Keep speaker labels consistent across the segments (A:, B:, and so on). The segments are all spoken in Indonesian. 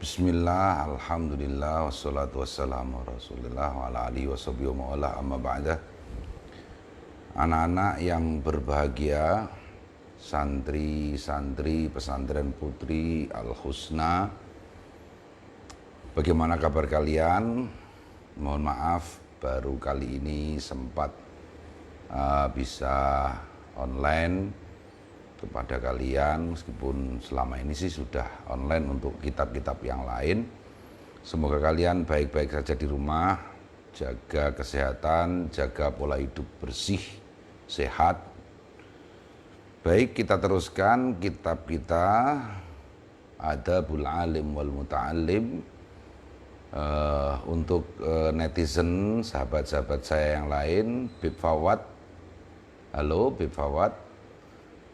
A: Bismillah, alhamdulillah, wassalatu wassalamu rasulillah wa ala alihi washabihi wa ma'ala amma ba'da. Anak-anak yang berbahagia, santri-santri pesantren Putri Al-Husna, bagaimana kabar kalian? Mohon maaf, baru kali ini sempat bisa online kepada kalian, meskipun selama ini sih sudah online untuk kitab-kitab yang lain. Semoga kalian baik-baik saja di rumah, jaga kesehatan, jaga pola hidup bersih, sehat. Baik, kita teruskan kitab kita Adabul Alim wal Muta'allim. Untuk netizen, sahabat-sahabat saya yang lain, Bib Fawad, halo Bib Fawad.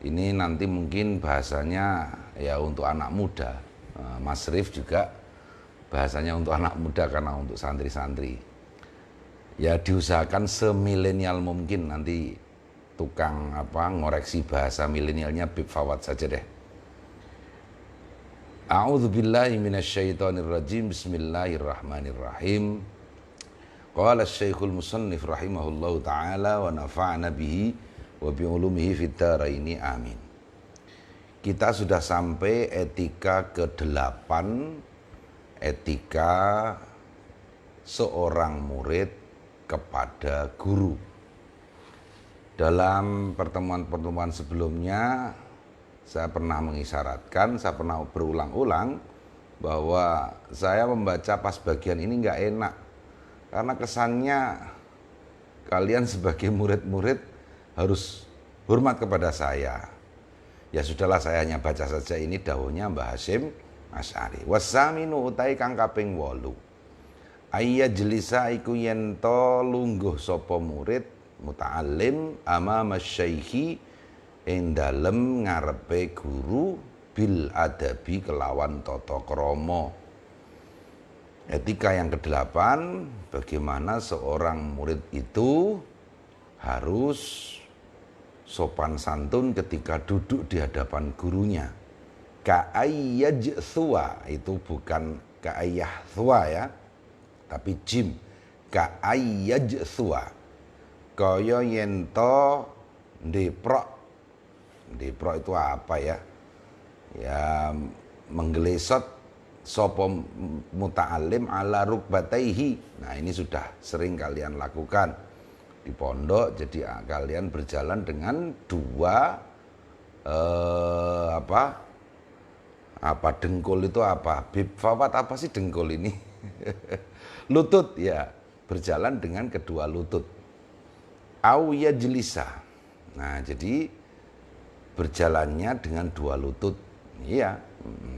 A: Ini nanti mungkin bahasanya ya untuk anak muda. Mas Rif juga bahasanya untuk anak muda karena untuk santri-santri. Ya diusahakan semilenial mungkin, nanti tukang ngoreksi bahasa milenialnya Bib Fawad saja deh. A'udzubillahi minasyaitonirrajim. Bismillahirrahmanirrahim. Qala Syekhul Musannif rahimahullahu taala wa nafa'na bihi wa bi'ulumihi fid dharaini amin. Kita sudah sampai etika ke-8, etika seorang murid kepada guru. Dalam pertemuan-pertemuan sebelumnya saya pernah mengisyaratkan, saya pernah berulang-ulang bahwa saya membaca pas bagian ini nggak enak, karena kesannya kalian sebagai murid-murid harus hormat kepada saya. Ya sudahlah, saya hanya baca saja ini dawuhnya Mbah Hasyim Asy'ari. Wasaminu utai kang kaping 8. Ayya jelisa iku yen to lungguh sapa murid muta'allim amama syaikhi ing dalem ngarepe guru bil adabi kelawan tata krama. Etika yang ke-8, bagaimana seorang murid itu harus sopan santun ketika duduk di hadapan gurunya. Ka'ayyajthwa, itu bukan ka'ayyahthwa ya, tapi jim. Ka'ayyajthwa, kaya yento ndeprok. Ndeprok itu apa ya? Ya menggelesot sapa muta'alim ala rukbataihi. Nah ini sudah sering kalian lakukan di pondok. Jadi kalian berjalan dengan dua dengkul itu apa? Bib Fawad, apa sih dengkul ini? Lutut ya, berjalan dengan kedua lutut. Au yajlisa. Nah, jadi berjalannya dengan dua lutut. Iya.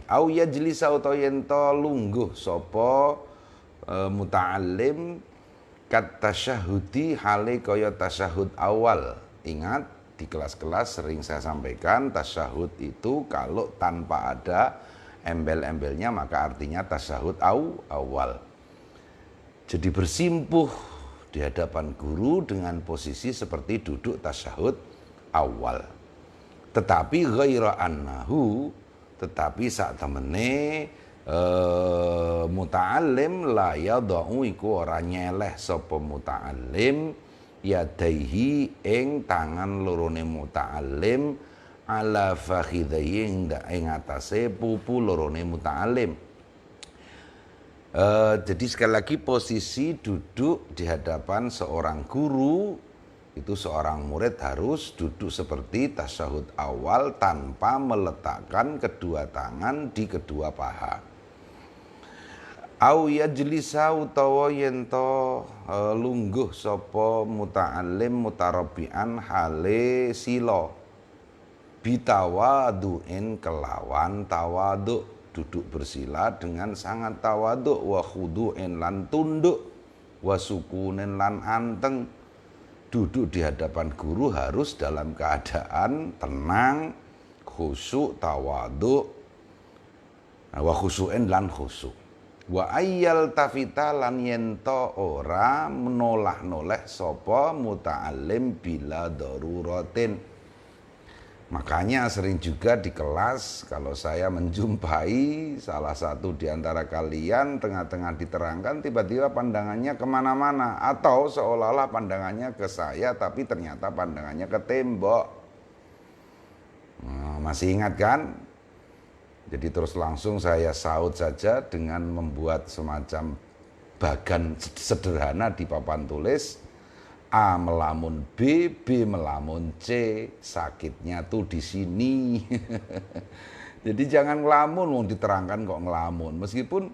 A: Au yajlisa utawa yen to lungguh sapa muta'allim kat tasyahudi hale kaya tasyahud awal. Ingat, di kelas-kelas sering saya sampaikan tasyahud itu kalau tanpa ada embel-embelnya maka artinya tasyahud awal. Jadi bersimpuh di hadapan guru dengan posisi seperti duduk tasyahud awal. Tetapi ghaira annahu, tetapi sak temene muta'allim la yadau iku ora nyeleh sapa muta'allim yadaihi ing tangan lorone muta'allim ala fakhidhi ing atase pupu lorone muta'allim. Jadi sekali lagi, posisi duduk di hadapan seorang guru itu seorang murid harus duduk seperti tasyahud awal tanpa meletakkan kedua tangan di kedua paha. Au yajlisa utawa yen to lungguh sapa muta'allim mutarabbian hale sila bitawadu'in kelawan tawaduk, duduk bersila dengan sangat tawaduk, wa khudu'in lan tunduk, wa sukunin lan anteng. Duduk di hadapan guru harus dalam keadaan tenang, khusyuk, tawaduk, wa khusyu'in lan khusyuk. Wa ayyal tafita lan yento ora menoleh-noleh sapa muta'allim bila daruratin. Makanya sering juga di kelas kalau saya menjumpai salah satu di antara kalian tengah-tengah diterangkan tiba-tiba pandangannya kemana-mana, atau seolah-olah pandangannya ke saya tapi ternyata pandangannya ke tembok. Nah, masih ingat kan? Jadi terus langsung saya saut saja dengan membuat semacam bagan sederhana di papan tulis. A melamun B, B melamun C, sakitnya tuh di sini. Jadi jangan ngelamun, mau diterangkan kok ngelamun. Meskipun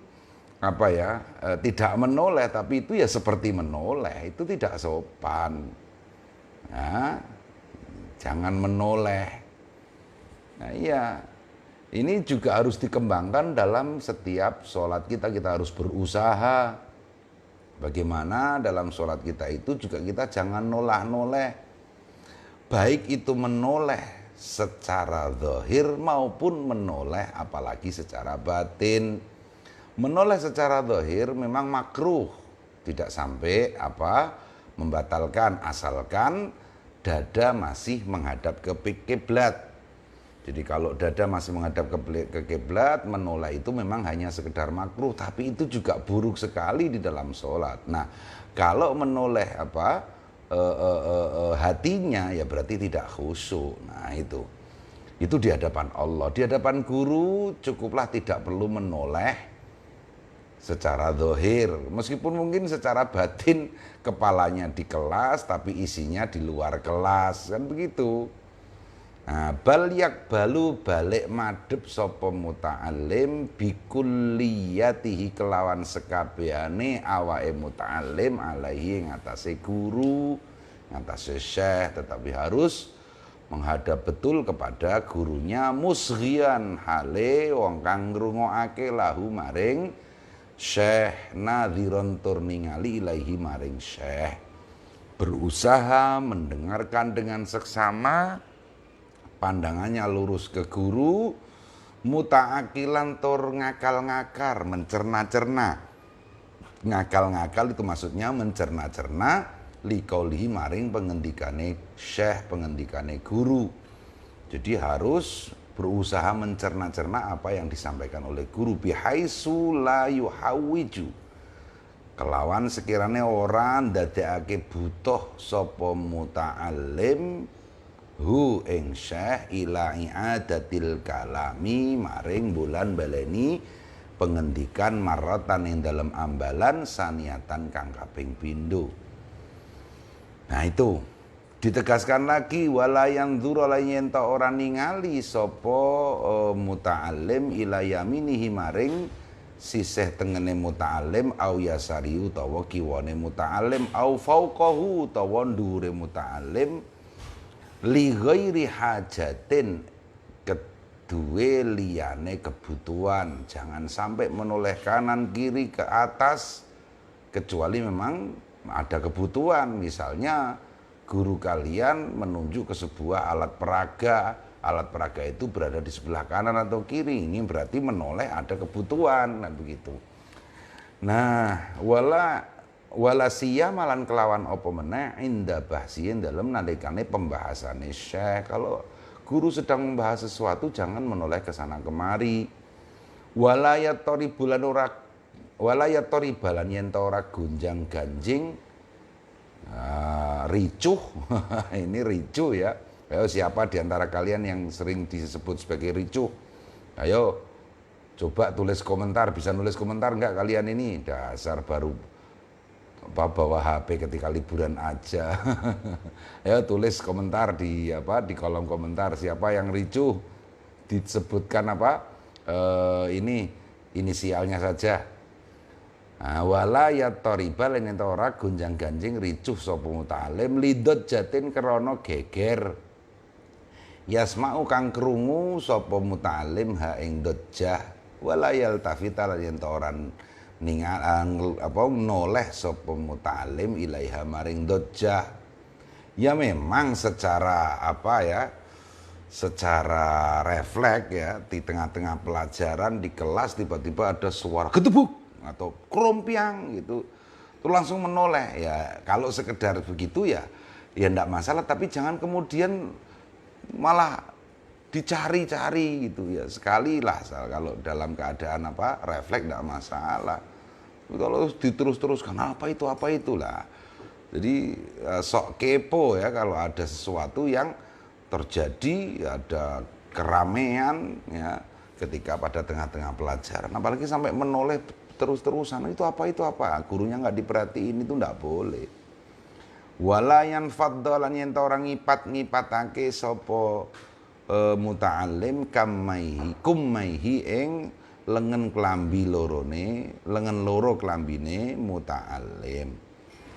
A: apa ya, tidak menoleh, tapi itu ya seperti menoleh, itu tidak sopan. Nah, jangan menoleh. Nah iya, ini juga harus dikembangkan dalam setiap sholat kita harus berusaha. Bagaimana dalam sholat kita itu juga kita jangan nolah-noleh. Baik itu menoleh secara zahir maupun menoleh apalagi secara batin. Menoleh secara zahir memang makruh, tidak sampai membatalkan, asalkan dada masih menghadap ke kiblat. Jadi kalau dada masih menghadap ke kiblat, menoleh itu memang hanya sekedar makruh, tapi itu juga buruk sekali di dalam sholat. Nah, kalau menoleh hatinya, ya berarti tidak khusyuk. Nah itu di hadapan Allah, di hadapan guru cukuplah tidak perlu menoleh secara zahir, meskipun mungkin secara batin kepalanya di kelas, tapi isinya di luar kelas, kan begitu. Nah, bal yakbalu balik madhep sapa muta'alim bikulliyatihi kelawan sekabehane awake muta'alim alaihi ngatasé guru, ngatasé syekh, tetapi harus menghadap betul kepada gurunya, musghian hale wong kang ngrungokake lahu maring syekh, nadhiron tur ningali ilaihi maring syekh, berusaha mendengarkan dengan seksama, pandangannya lurus ke guru, muta'akilan tur ngakal-ngakar, mencerna-cerna. Ngakal-ngakal itu maksudnya mencerna-cerna liqaulihi maring pengendikane syekh, pengendikane guru. Jadi harus berusaha mencerna-cerna apa yang disampaikan oleh guru, bihaisu la yuhawiju, kelawan sekiranya orang dadekake butuh sapa muta'alim hu ing syekh ila i'adatil kalami maring bulan baleni pengendikan maratan ing dalam ambalan saniatan kang kaping pindho. Nah itu ditegaskan lagi, wala yang dzura yen ta ora ningali sapa muta'alim ila yaminihi maring sisih tengene muta'alim au yasari utawa kiwane muta'alim au fauqahu utawa ndhure muta'alim li ghairi hajatin kedue liyane kebutuhan. Jangan sampai menoleh kanan kiri ke atas kecuali memang ada kebutuhan. Misalnya guru kalian menunjuk ke sebuah alat peraga itu berada di sebelah kanan atau kiri, ini berarti menoleh ada kebutuhan. Nah begitu. Nah wala siyamalan kelawan apa meneh inda bahsien dalam nalikane pembahasannya syekh. Kalau guru sedang membahas sesuatu jangan menoleh ke sana kemari. Walayatori balan yen ora gonjang ganjing, ricuh. Ini ricuh ya. Ayo siapa di antara kalian yang sering disebut sebagai ricuh? Ayo coba tulis komentar, bisa nulis komentar enggak kalian ini? Dasar baru bawa HP ketika liburan aja. Ya tulis komentar di kolom komentar, siapa yang ricuh, disebutkan ini inisialnya saja. Nah, wala yatoriba lan ora gonjang ganjing ricuh sapa muta'alim lidot jatin krana geger. Yasma'u kang krungu sapa muta'alim ha ing dojah, wala yaltafita lan ora noleh sapa muta'alim ilaiha maring dojah. Ya memang secara secara refleks ya, di tengah-tengah pelajaran di kelas tiba-tiba ada suara gedebuk atau krompiang gitu, itu langsung menoleh. Ya kalau sekedar begitu ya enggak masalah, tapi jangan kemudian malah dicari-cari gitu ya. Sekali lah kalau dalam keadaan refleks tidak masalah. Kalau diterus-teruskan apa itulah. Jadi sok kepo ya kalau ada sesuatu yang terjadi, ada keramaian ya ketika pada tengah-tengah pelajaran, apalagi sampai menoleh terus-terusan, itu apa, gurunya nggak diperhatiin, itu nggak boleh. Walayan faddalan yen orang ngipatake sapa muta'alim kummaihi ing lengan klambi lorone, lengan loro klambine muta'alim.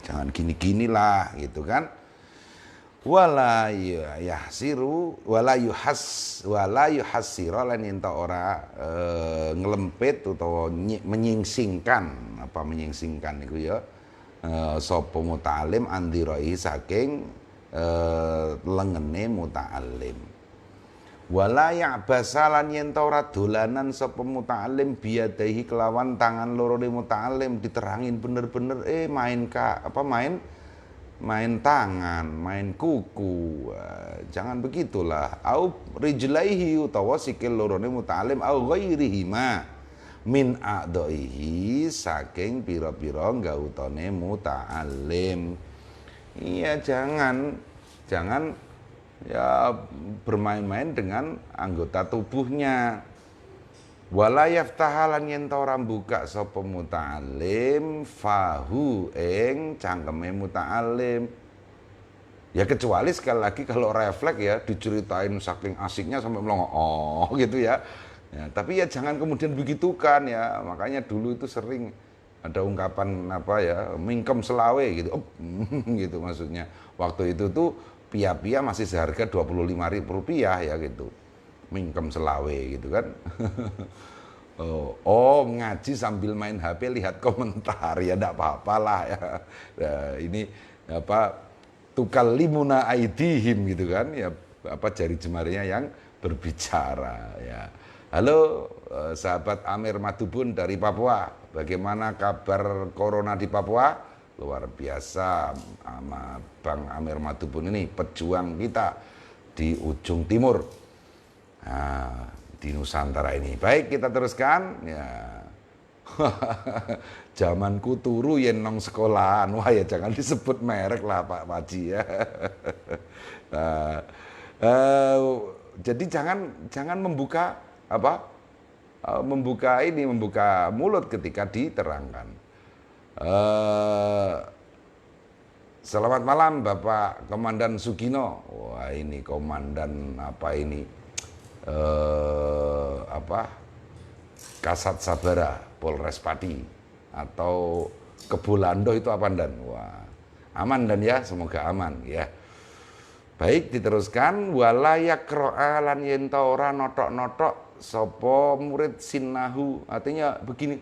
A: Jangan gini-gini lah gitu kan. Wala yahsiru wala yuhassira lan yen ora nglempit utawa menyingsingkan iku ya sapa muta'alim andirai saking lengene muta'alim. Wala ya'basalan yen ora dolanan sapa muta'alim biadahi kelawan tangan lorone muta'alim, diterangin bener-bener main tangan, main kuku. Jangan begitulah. Au rijlaihi utawa sikil lorone muta'alim au ghairihima min a'daihi saking pira-pira gautane muta'alim. Iya, jangan ya bermain-main dengan anggota tubuhnya. Wala yaftahalan yen ora buka sapa muta'alim fahu ing cangkeme muta'alim. Ya kecuali sekali lagi kalau refleks ya diceritain saking asiknya sampai melongo gitu ya. Ya, tapi ya jangan kemudian begitukan ya. Makanya dulu itu sering ada ungkapan mingkem selawe gitu. Gitu maksudnya. Waktu itu tuh pia-pia masih seharga Rp25.000 ya gitu. Mingkem selawe gitu kan. Ngaji sambil main HP lihat komentar ya enggak apa-apa lah ya. Nah, ini tukallimuna aidihim gitu kan ya, jari jemarinya yang berbicara ya. Halo sahabat Amir Madubun dari Papua, bagaimana kabar corona di Papua? Luar biasa sama Bang Amir Madubun ini, pejuang kita di ujung timur. Nah, di Nusantara ini. Baik, kita teruskan ya. Zamanku turu yen nang sekolahan. Wah ya jangan disebut merek lah Pak Paji ya. Nah, jadi jangan membuka membuka mulut ketika diterangkan. Selamat malam Bapak Komandan Sugino. Wah ini komandan Kasat Sabara Polres Pati atau Kebulando itu apa Dan? Wah, aman Dan ya, semoga aman ya. Baik, diteruskan wala yakro'a lan yen ta ora notok-notok sapa murid sinnahu, artinya begini.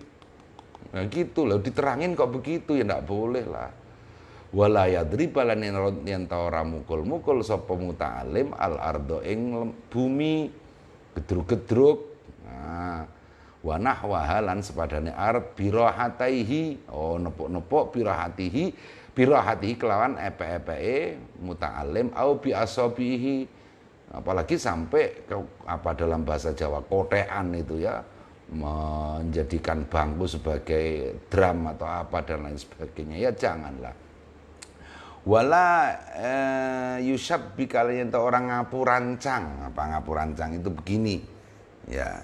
A: Nah gitu loh, diterangin kok begitu ya enggak boleh lah. Wala yadriba lan yen ta ora mukul-mukul sapa muta'alim al ardo ing bumi gedruk-gedruk. Nah, wa nahwaha lan sepadane arep birahataihi, nepuk-nepuk birahatihi kelawan epe-epeke muta'alim au bi asabihi, apalagi sampai dalam bahasa Jawa kotean itu ya, menjadikan bangku sebagai drum atau apa dan lain sebagainya, ya janganlah. Wala yusab bikalian orang ngapurancang. Apa ngapurancang itu begini ya,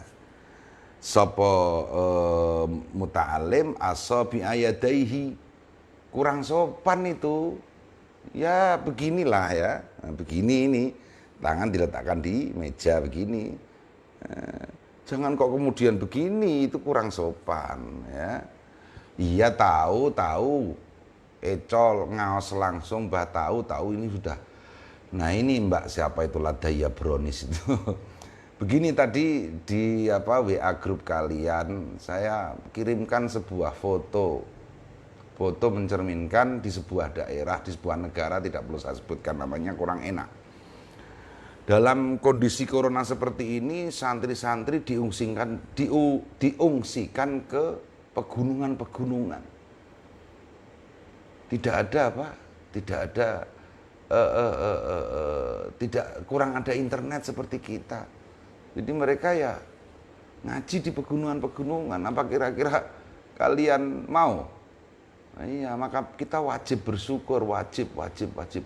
A: sapa muta'alim asabi ayadaihi, kurang sopan itu ya, beginilah ya. Nah, begini ini tangan diletakkan di meja begini, jangan kok kemudian begini, itu kurang sopan ya. Iya tahu ecol ngaos langsung Mbah tahu ini sudah. Nah ini Mbak siapa itu Ladaya Bronis itu begini tadi di WA grup kalian saya kirimkan sebuah foto mencerminkan di sebuah daerah, di sebuah negara, tidak perlu saya sebutkan namanya, kurang enak. Dalam kondisi corona seperti ini santri-santri diungsikan ke pegunungan. Kurang ada internet seperti kita. Jadi mereka ya ngaji di pegunungan-pegunungan. Apa kira-kira kalian mau? Nah, iya, maka kita wajib bersyukur, wajib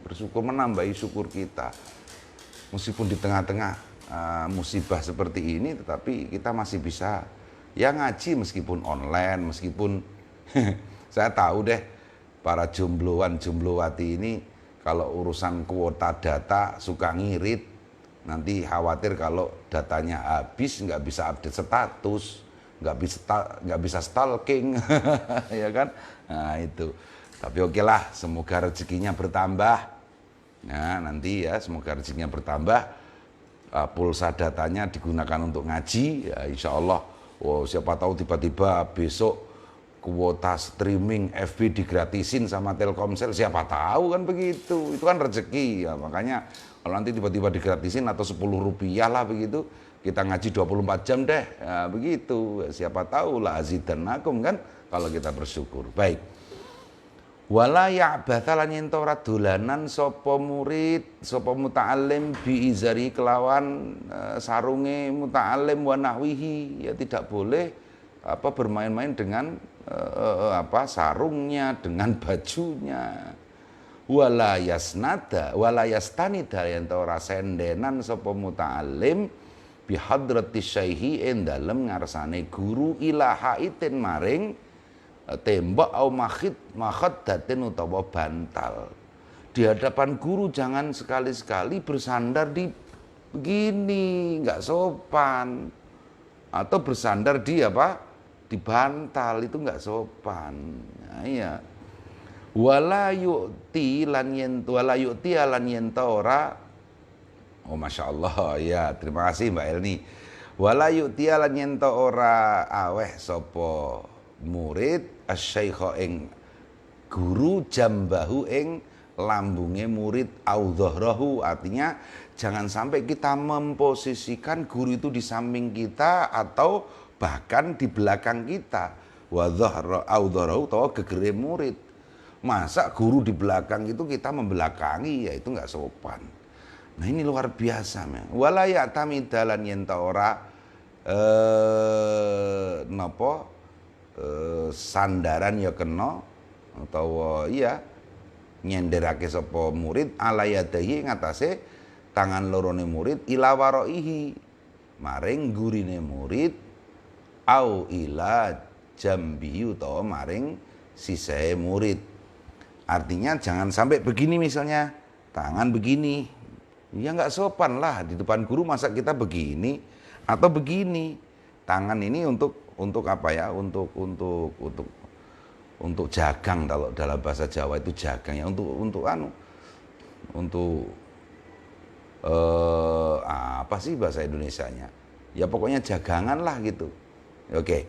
A: bersyukur, menambahi syukur kita. Meskipun di tengah-tengah musibah seperti ini, tetapi kita masih bisa ya ngaji meskipun online, meskipun saya tahu deh para jombloan jomblowati ini kalau urusan kuota data suka ngirit, nanti khawatir kalau datanya habis nggak bisa update status, nggak bisa stalking, ya kan? Nah itu. Tapi oke lah, semoga rezekinya bertambah. Nah nanti ya semoga rezekinya bertambah. Pulsa datanya digunakan untuk ngaji, ya insya Allah. Oh, siapa tahu tiba-tiba besok kuota streaming FB digratisin sama Telkomsel, siapa tahu kan begitu. Itu kan rezeki ya, makanya kalau nanti tiba-tiba digratisin atau 10 rupiah lah begitu, kita ngaji 24 jam deh, ya, begitu. Siapa tahu la azidannakum kan kalau kita bersyukur. Baik. Wala ya'batha lan yen ora dolanan sapa murid, sapa muta'allim bi izari kelawan sarunge muta'allim wa nahwihi, ya tidak boleh bermain-main dengan sarungnya, dengan bajunya. Wala yastanida yen ora sendenan sapa muta'allim bi hadrati syaihi ing dalem ngarsane guru ilaha itin maring tembok au makhaddatin utawa bantal. Di hadapan guru jangan sekali-sekali bersandar di begini, nggak sopan. Atau bersandar di di bantal, itu nggak sopan. Nah, iya. Wala yu'ti lan yenta ora. Oh Masya Allah, ya terima kasih Mbak Elni. Wala yu'ti lan yenta ora aweh sopo murid asyaikha ing guru jambahu ing lambunge murid au dhahrahu, artinya jangan sampai kita memposisikan guru itu di samping kita atau bahkan di belakang kita. Wa dhahra au dhahrahu atau gegere murid. Masa guru di belakang itu kita membelakangi, ya itu enggak sopan. Nah ini luar biasa men. Wala ya'tamidalan yen ta ora sandaran ya kena utawa iya nyenderake sapa murid ala yadahi ngatasé tangan lorone murid ila waraihi maring gurine murid au ila jambi utawa maring sisae murid. Artinya jangan sampai begini, misalnya tangan begini, ya nggak sopan lah di depan guru. Masa kita begini atau begini, tangan ini untuk apa ya, untuk jagang, kalau dalam bahasa Jawa itu jagang ya, untuk apa sih bahasa Indonesianya, ya pokoknya jagangan lah gitu. Oke.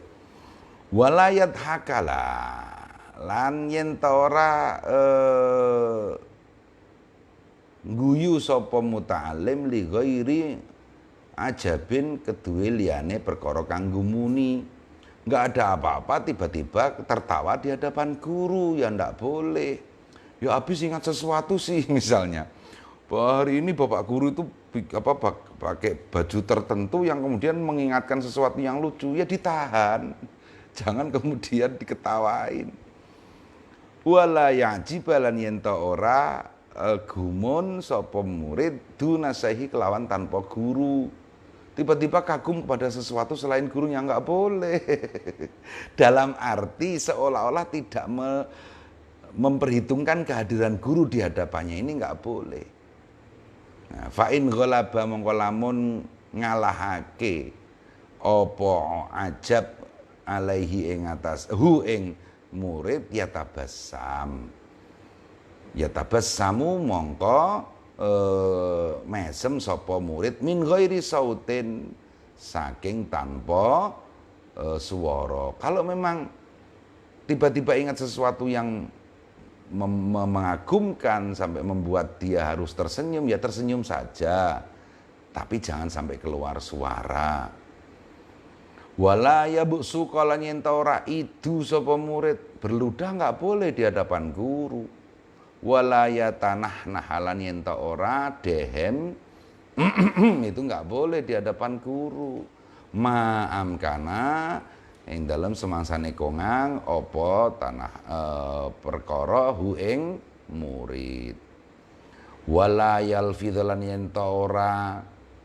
A: Walayat hakala lan yen ta ora guyu sapa muta'allim li ghairi ajabin kedue liyane perkara kanggo muni. Enggak ada apa-apa tiba-tiba tertawa di hadapan guru, ya enggak boleh. Ya habis ingat sesuatu sih, misalnya hari ini bapak guru itu pakai baju tertentu yang kemudian mengingatkan sesuatu yang lucu, ya ditahan. Jangan kemudian diketawain. Wala yajibalan yen ta ora gumun sapa murid dunasahi kelawan tanpa guru. Tiba-tiba kagum kepada sesuatu selain gurunya, nggak boleh. Dalam arti seolah-olah tidak memperhitungkan kehadiran guru di hadapannya, ini nggak boleh. Nah, fa'in ghalaba mongko lamun ngalahake apa ajab alaihi ing atas hu ing murid ya tabassamu mongko mesem sapa murid min ghairi sautin saking tanpa suara. Kalau memang tiba-tiba ingat sesuatu yang mengagumkan sampai membuat dia harus tersenyum, ya tersenyum saja, tapi jangan sampai keluar suara. Wala yabsu qala yen ta ora idu sapa murid, berludah nggak boleh di hadapan guru. Wala yatanah nahalan yen ta ora dehem Itu nggak boleh di hadapan guru. Ma'am kana ing dalam semangsane kongang apa tanah perkara hu ing murid. Wala yalfidzalan yen ta ora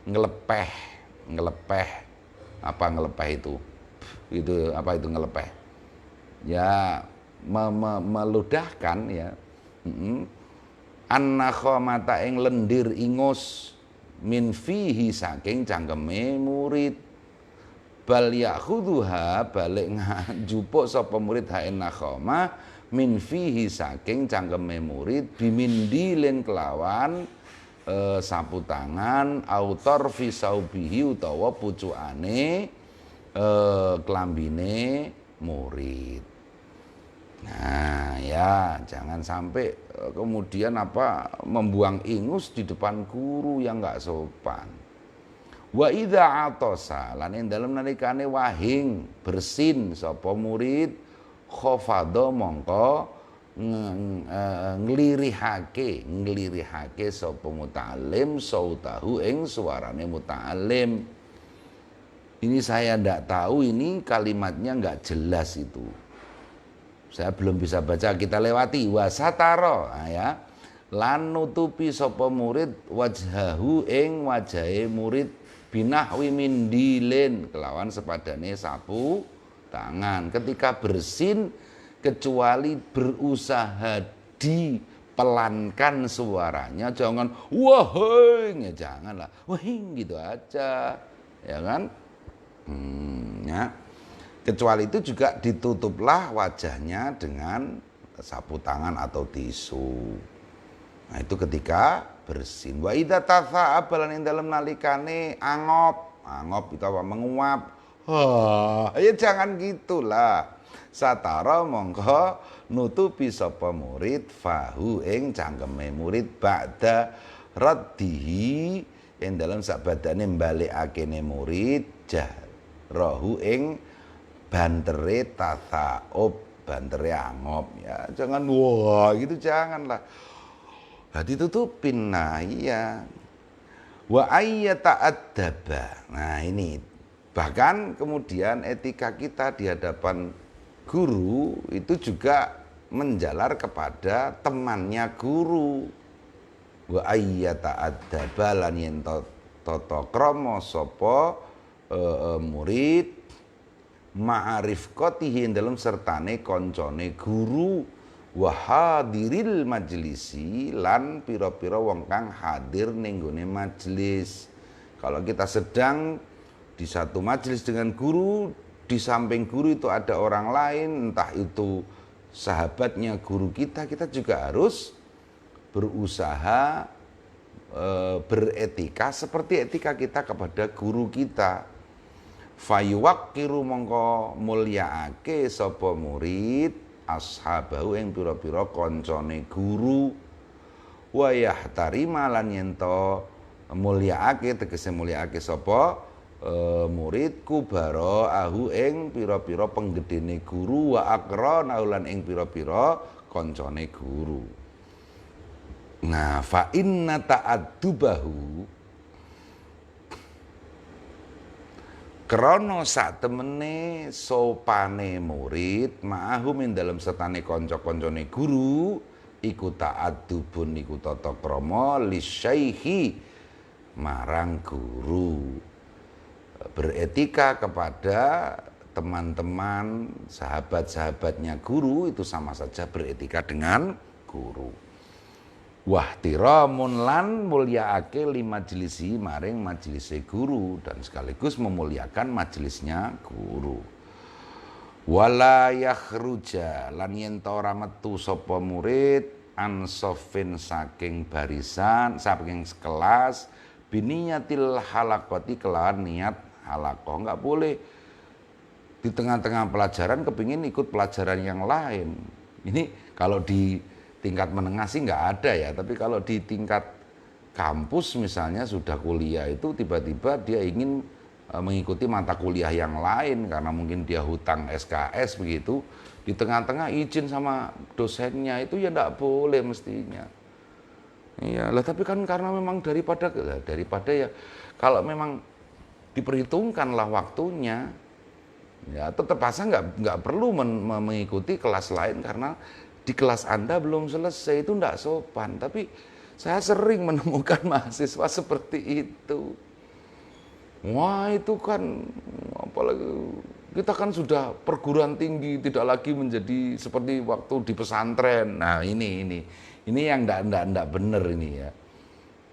A: ngelepeh apa ngelepeh itu apa itu ngelepeh ya meludahkan ya annakhamata ing lendir ingus min fihi saking cangkeme murid bal yakhudhuha balik njupuk sapa murid ha nakhama min fihi saking cangkeme murid bimindilin kelawan sapu tangan autor fi saubihi utawa pucukane klambine murid. Nah ya jangan sampai kemudian membuang ingus di depan guru yang nggak sopan. Wa idza atasa lan ing dalem nalikane wahing bersin sapa murid khafadha mongko nglirihake sapa muta'alim sautahu ing suarane muta'alim. Ini saya ndak tahu ini kalimatnya nggak jelas itu. Saya belum bisa baca, kita lewati wasataro ya. Lan nutupi sapa murid wajhahu ing wajahe murid binahwi mindilin kelawan sepadane sapu tangan ketika bersin kecuali berusaha dipelankan suaranya, jangan wahing ya janganlah wahing gitu aja ya kan ya. Kecuali itu juga ditutuplah wajahnya dengan sapu tangan atau tisu. Nah itu ketika bersin. Wa idza tatha'aba lan ing dalem nalikane angop itu apa menguap. Ya jangan gitulah. Satara mongko nutupi sapa murid fahu ing cangkeme murid ba'da raddihi ing dalem sabadane mbalekakene murid jahrahu ing bantere tatha'ub bantere angop ya. Jangan wah gitu janganlah. Nah ditutupin nah iya. Wa ayyata'addaba. Nah ini bahkan kemudian etika kita di hadapan guru itu juga menjalar kepada temannya guru. Wa ayyata'addaba lan yen tata krama sapa murid ma'arif qatihi dalam sertane koncone guru wa hadiril majlisi lan pira-pira wong kang hadir ning gone majelis. Kalau kita sedang di satu majelis dengan guru, di samping guru itu ada orang lain, entah itu sahabatnya guru kita juga harus berusaha beretika seperti etika kita kepada guru kita. Fayuwaqiru mongko mulyaake sapa murid ashabahu ing pira-pira kancane guru wa yahtarima lan yen to mulyaake tegese mulyaake sapa murid kubara ahu ing pira-pira penggedene guru wa aqrana lan ing pira-pira kancane guru. Nah fa inna ta'addubahu krana satemene sopane murid ma'ahum ing dalem setane kanca-kancane guru iku ta'addubun iku tata krama lisyaikhi marang guru. Beretika kepada teman-teman sahabat-sahabatnya guru itu sama saja beretika dengan guru. Wahtiramun lan mulyaake li majlisi maring majlise guru dan sekaligus memuliakan majelisnya guru. Wala yakhruja lan yen ta ora metu sapa murid ansofin saking barisan saking kelas biniyatil halaqati kelawan niat halaqah. Enggak boleh di tengah-tengah pelajaran kepingin ikut pelajaran yang lain. Ini kalau di tingkat menengah sih nggak ada ya, tapi kalau di tingkat kampus misalnya sudah kuliah itu tiba-tiba dia ingin mengikuti mata kuliah yang lain karena mungkin dia hutang SKS begitu, di tengah-tengah izin sama dosennya itu ya nggak boleh mestinya. Iya, lah tapi kan karena memang daripada ya kalau memang diperhitungkanlah waktunya, ya tetap asa nggak perlu mengikuti kelas lain karena di kelas Anda belum selesai, itu nggak sopan. Tapi saya sering menemukan mahasiswa seperti itu. Wah itu kan, apalagi kita kan sudah perguruan tinggi, tidak lagi menjadi seperti waktu di pesantren. Nah ini yang ndak bener ini ya.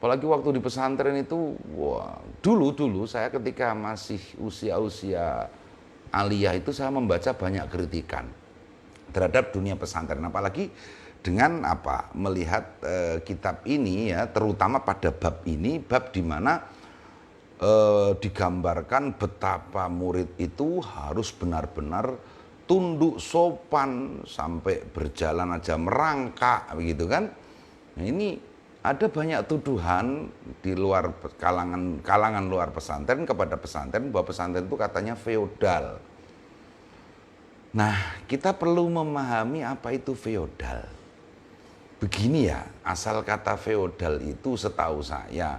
A: Apalagi waktu di pesantren itu, wah dulu saya ketika masih usia aliyah itu saya membaca banyak kritikan terhadap dunia pesantren, apalagi dengan melihat kitab ini ya, terutama pada bab ini, bab di mana digambarkan betapa murid itu harus benar-benar tunduk sopan sampai berjalan aja merangkak begitu kan. Nah, ini ada banyak tuduhan di luar kalangan luar pesantren kepada pesantren bahwa pesantren itu katanya feodal. Nah, kita perlu memahami apa itu feodal. Begini ya, asal kata feodal itu setahu saya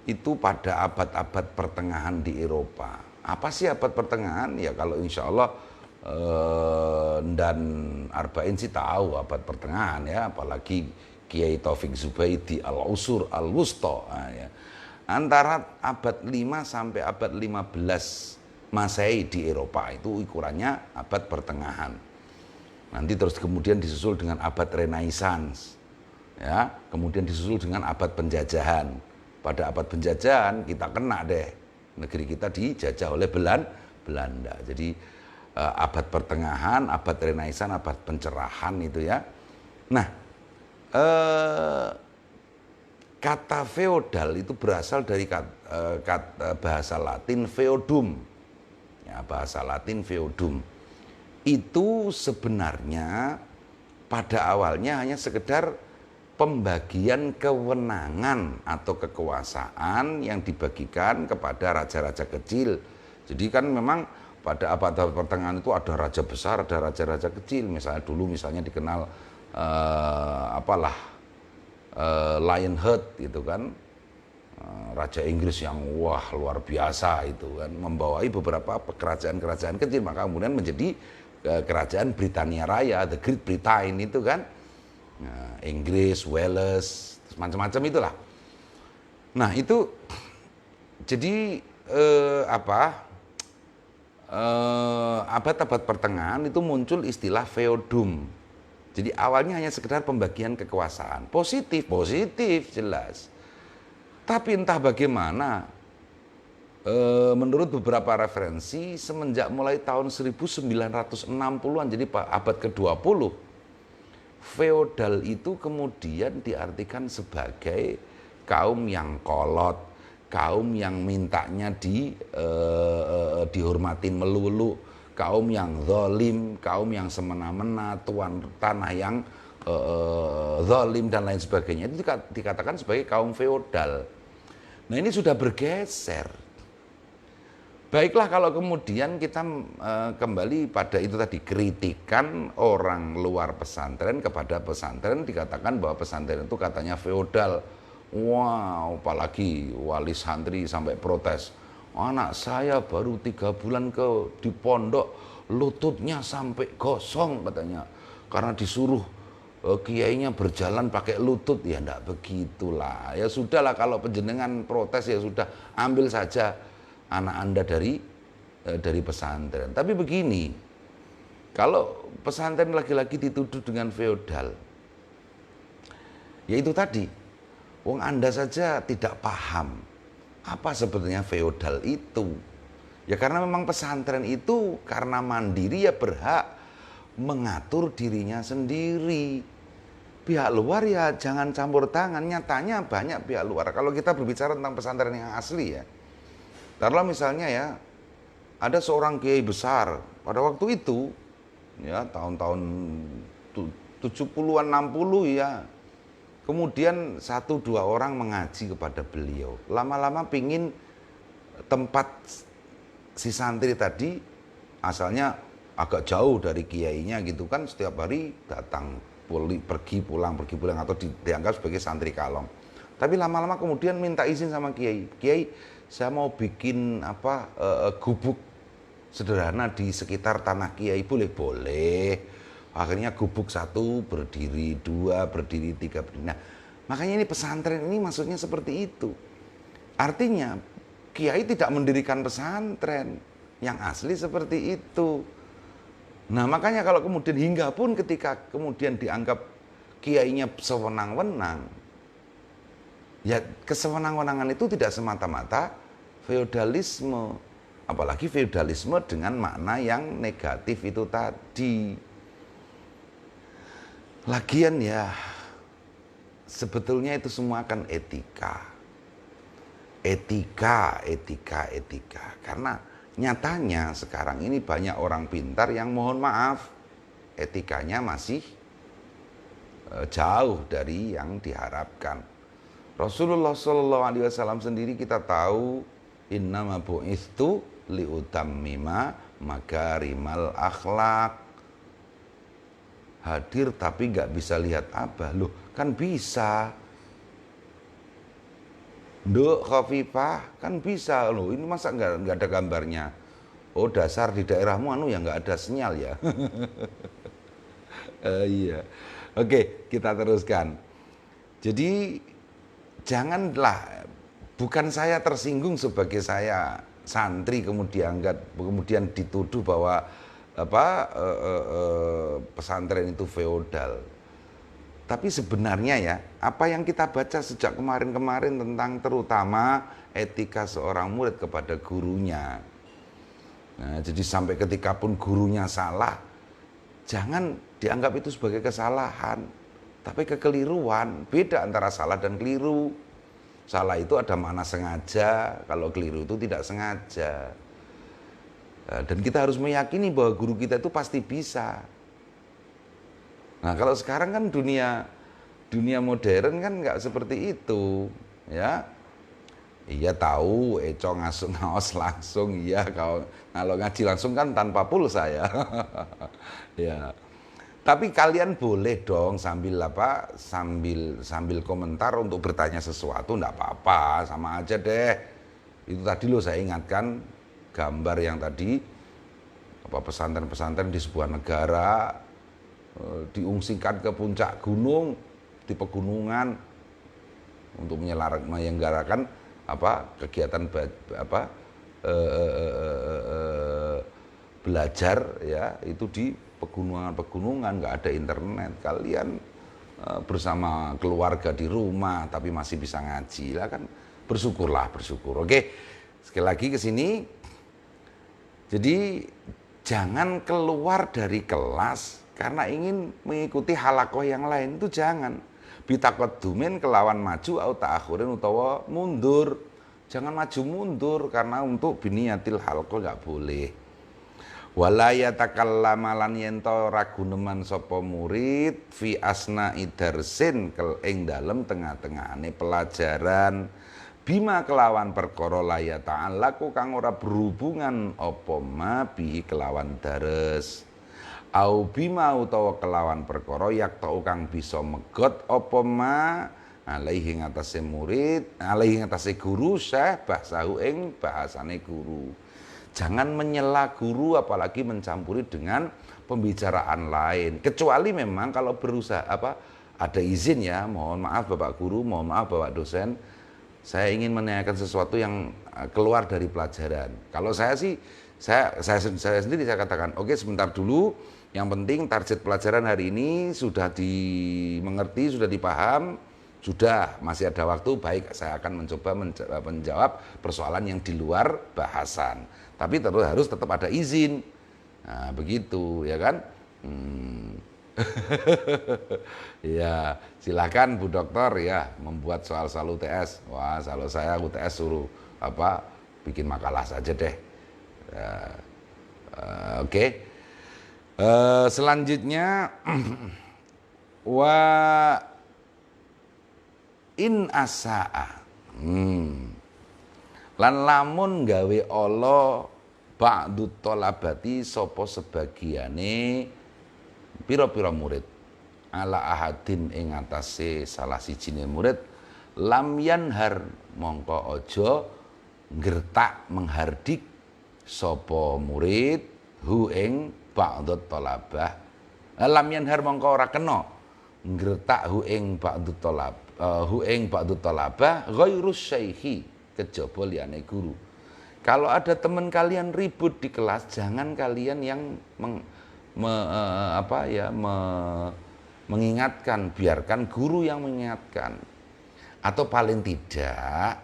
A: itu pada abad-abad pertengahan di Eropa. Apa sih abad pertengahan? Ya kalau insya Allah dan Arba'in sih tahu abad pertengahan ya, apalagi Kiai Taufik Zubaidi Al-Usur Al-Wusta. Nah, ya. Antara abad 5 sampai abad 15 Masehi di Eropa itu ukurannya abad pertengahan. Nanti terus kemudian disusul dengan abad Renaissance. Ya, kemudian disusul dengan abad penjajahan. Pada abad penjajahan kita kena deh, negeri kita dijajah oleh Belanda. Jadi abad pertengahan, abad Renaissance, abad pencerahan itu ya. Nah, kata feodal itu berasal dari kata bahasa Latin feodum. Ya, bahasa Latin feodum. Itu sebenarnya pada awalnya hanya sekedar pembagian kewenangan atau kekuasaan yang dibagikan kepada raja-raja kecil. Jadi kan memang pada abad pertengahan itu ada raja besar, ada raja-raja kecil. Misalnya dulu dikenal Lionheart gitu kan, raja Inggris yang wah luar biasa itu kan, membawai beberapa kerajaan-kerajaan kecil, maka kemudian menjadi kerajaan Britania Raya, the Great Britain itu kan. Nah, Inggris, Wales, macam-macam itulah. Nah itu jadi abad-abad pertengahan itu muncul istilah feodum. Jadi awalnya hanya sekedar pembagian kekuasaan. Positif jelas. Tapi entah bagaimana, menurut beberapa referensi semenjak mulai tahun 1960-an, jadi abad ke-20, feodal itu kemudian diartikan sebagai kaum yang kolot, kaum yang mintanya dihormatin melulu, kaum yang zalim, kaum yang semena-mena, tuan tanah yang zalim dan lain sebagainya. Itu dikatakan sebagai kaum feodal. Nah ini sudah bergeser. Baiklah kalau kemudian kita kembali pada itu tadi, kritikan orang luar pesantren kepada pesantren, dikatakan bahwa pesantren itu katanya feodal. Wow, apalagi wali santri sampai protes. Anak saya baru 3 bulan di pondok, lututnya sampai gosong katanya. Karena disuruh kiainya berjalan pakai lutut. Ya enggak begitulah. Ya sudahlah kalau penjenengan protes ya sudah, ambil saja anak Anda dari pesantren. Tapi begini, kalau pesantren lagi-lagi dituduh dengan feodal, ya itu tadi, wong Anda saja tidak paham apa sebetulnya feodal itu. Ya karena memang pesantren itu karena mandiri ya berhak mengatur dirinya sendiri. Pihak luar ya jangan campur tangan. Nyatanya banyak pihak luar. Kalau kita berbicara tentang pesantren yang asli ya, taruhlah misalnya ya, ada seorang kiai besar pada waktu itu, ya tahun-tahun 70-an 60 ya, kemudian 1-2 orang mengaji kepada beliau. Lama-lama pingin tempat si santri tadi, asalnya agak jauh dari kiainya gitu kan, setiap hari datang pergi pulang atau dianggap sebagai santri kalong. Tapi lama-lama kemudian minta izin sama kiai. Kiai, saya mau bikin gubuk sederhana di sekitar tanah kiai, boleh. Akhirnya gubuk 1 berdiri, 2 berdiri, 3 berdiri. Nah, makanya ini pesantren ini maksudnya seperti itu. Artinya kiai tidak mendirikan pesantren, yang asli seperti itu. Nah, makanya kalau kemudian hingga pun ketika kemudian dianggap kiainya sewenang-wenang, ya kesewenang-wenangan itu tidak semata-mata feodalisme, apalagi feodalisme dengan makna yang negatif itu tadi. Lagian ya, sebetulnya itu semua kan etika. Karena nyatanya sekarang ini banyak orang pintar yang mohon maaf, etikanya masih jauh dari yang diharapkan. Rasulullah SAW sendiri kita tahu, innama bu'itsu liutammima makarimal akhlak. Hadir tapi nggak bisa lihat Abah. Loh, kan bisa. Nduk Khofifah kan bisa loh. Ini masa nggak ada gambarnya? Oh, dasar di daerahmu ya nggak ada sinyal ya. Iya. Oke, kita teruskan. Jadi janganlah, bukan saya tersinggung sebagai saya santri kemudian dituduh bahwa pesantren itu feodal. Tapi sebenarnya ya, apa yang kita baca sejak kemarin-kemarin tentang terutama etika seorang murid kepada gurunya. Nah, jadi sampai ketika pun gurunya salah, jangan dianggap itu sebagai kesalahan, tapi kekeliruan. Beda antara salah dan keliru. Salah itu ada makna sengaja, kalau keliru itu tidak sengaja. Dan kita harus meyakini bahwa guru kita itu pasti bisa. Nah, kalau sekarang kan dunia modern kan nggak seperti itu, ya. Iya tahu, Eco ngaos langsung, iya kalau ngaji langsung kan tanpa pulsa ya. Ya. Tapi kalian boleh dong sambil komentar untuk bertanya sesuatu, enggak apa-apa, sama aja deh. Itu tadi loh saya ingatkan gambar yang tadi pesantren-pesantren di sebuah negara diungsikan ke puncak gunung di pegunungan untuk menyelenggarakan kegiatan belajar ya, itu di pegunungan nggak ada internet, kalian bersama keluarga di rumah tapi masih bisa ngaji lah, kan bersyukur. Oke, sekali lagi ke sini. Jadi jangan keluar dari kelas karena ingin mengikuti halakoh yang lain, itu jangan. Bitaqaddumin kelawan maju au ta'akhurin utawa mundur. Jangan maju mundur karena untuk biniyatil halaqah enggak boleh. Wala yatakallama lan yento raguneman sapa murid fi asna'i darsin ing dalem tengah-tengahane pelajaran bima kelawan perkara la ya ta'allaqu kang ora berhubungan apa ma bi kelawan dares. Au bima utawa kelawan perkara yak tau kang bisa megot apa ma alaihi ngatasé murid, alaihi ngatasé guru syekh bahasahu ing bahasane guru. Jangan menyela guru apalagi mencampuri dengan pembicaraan lain. Kecuali memang kalau berusaha ada izin ya, mohon maaf Bapak guru, mohon maaf Bapak dosen, saya ingin menanyakan sesuatu yang keluar dari pelajaran. Kalau saya sih, saya sendiri saya katakan, oke sebentar dulu. Yang penting target pelajaran hari ini sudah dimengerti, sudah dipaham, sudah masih ada waktu. Baik, saya akan mencoba menjawab persoalan yang di luar bahasan. Tapi harus tetap ada izin. Nah, begitu, ya kan? Ya, silakan Bu Dokter ya membuat soal-soal UTS. Wah, kalau saya UTS suruh bikin makalah saja deh. Oke. Selanjutnya wa in asaa lan lamun gawe Allah ba'du tolabati sapa sebagiane pira-pira murid ala ahadin ing atase salah sijine murid lam yanhar mongko aja nggertak menghardik sapa murid hu ing ba'dut talabah. Lam yanhar mongko ora kena nggertak hu ing ba'dut talabah ghairus syaikhi kejaba liyane guru. Kalau ada teman kalian ribut di kelas, jangan kalian yang mengingatkan, biarkan guru yang mengingatkan. Atau paling tidak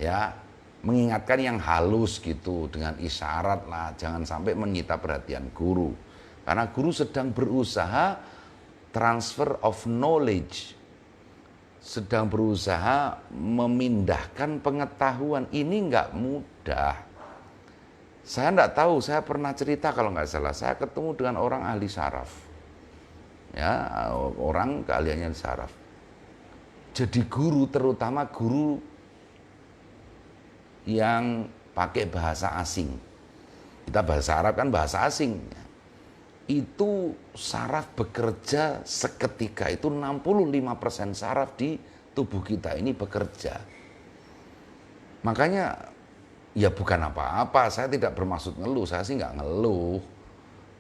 A: ya mengingatkan yang halus gitu dengan isyarat lah, jangan sampai menyita perhatian guru. Karena guru sedang berusaha transfer of knowledge, sedang berusaha memindahkan pengetahuan. Ini nggak mudah. Saya nggak tahu, saya pernah cerita kalau nggak salah, saya ketemu dengan orang ahli saraf, ya orang keahliannya saraf. Jadi guru, terutama guru yang pakai bahasa asing. Kita bahasa Arab kan bahasa asing. Itu saraf bekerja seketika, itu 65% saraf di tubuh kita ini bekerja. Makanya ya bukan apa-apa, saya tidak bermaksud ngeluh, saya sih nggak ngeluh.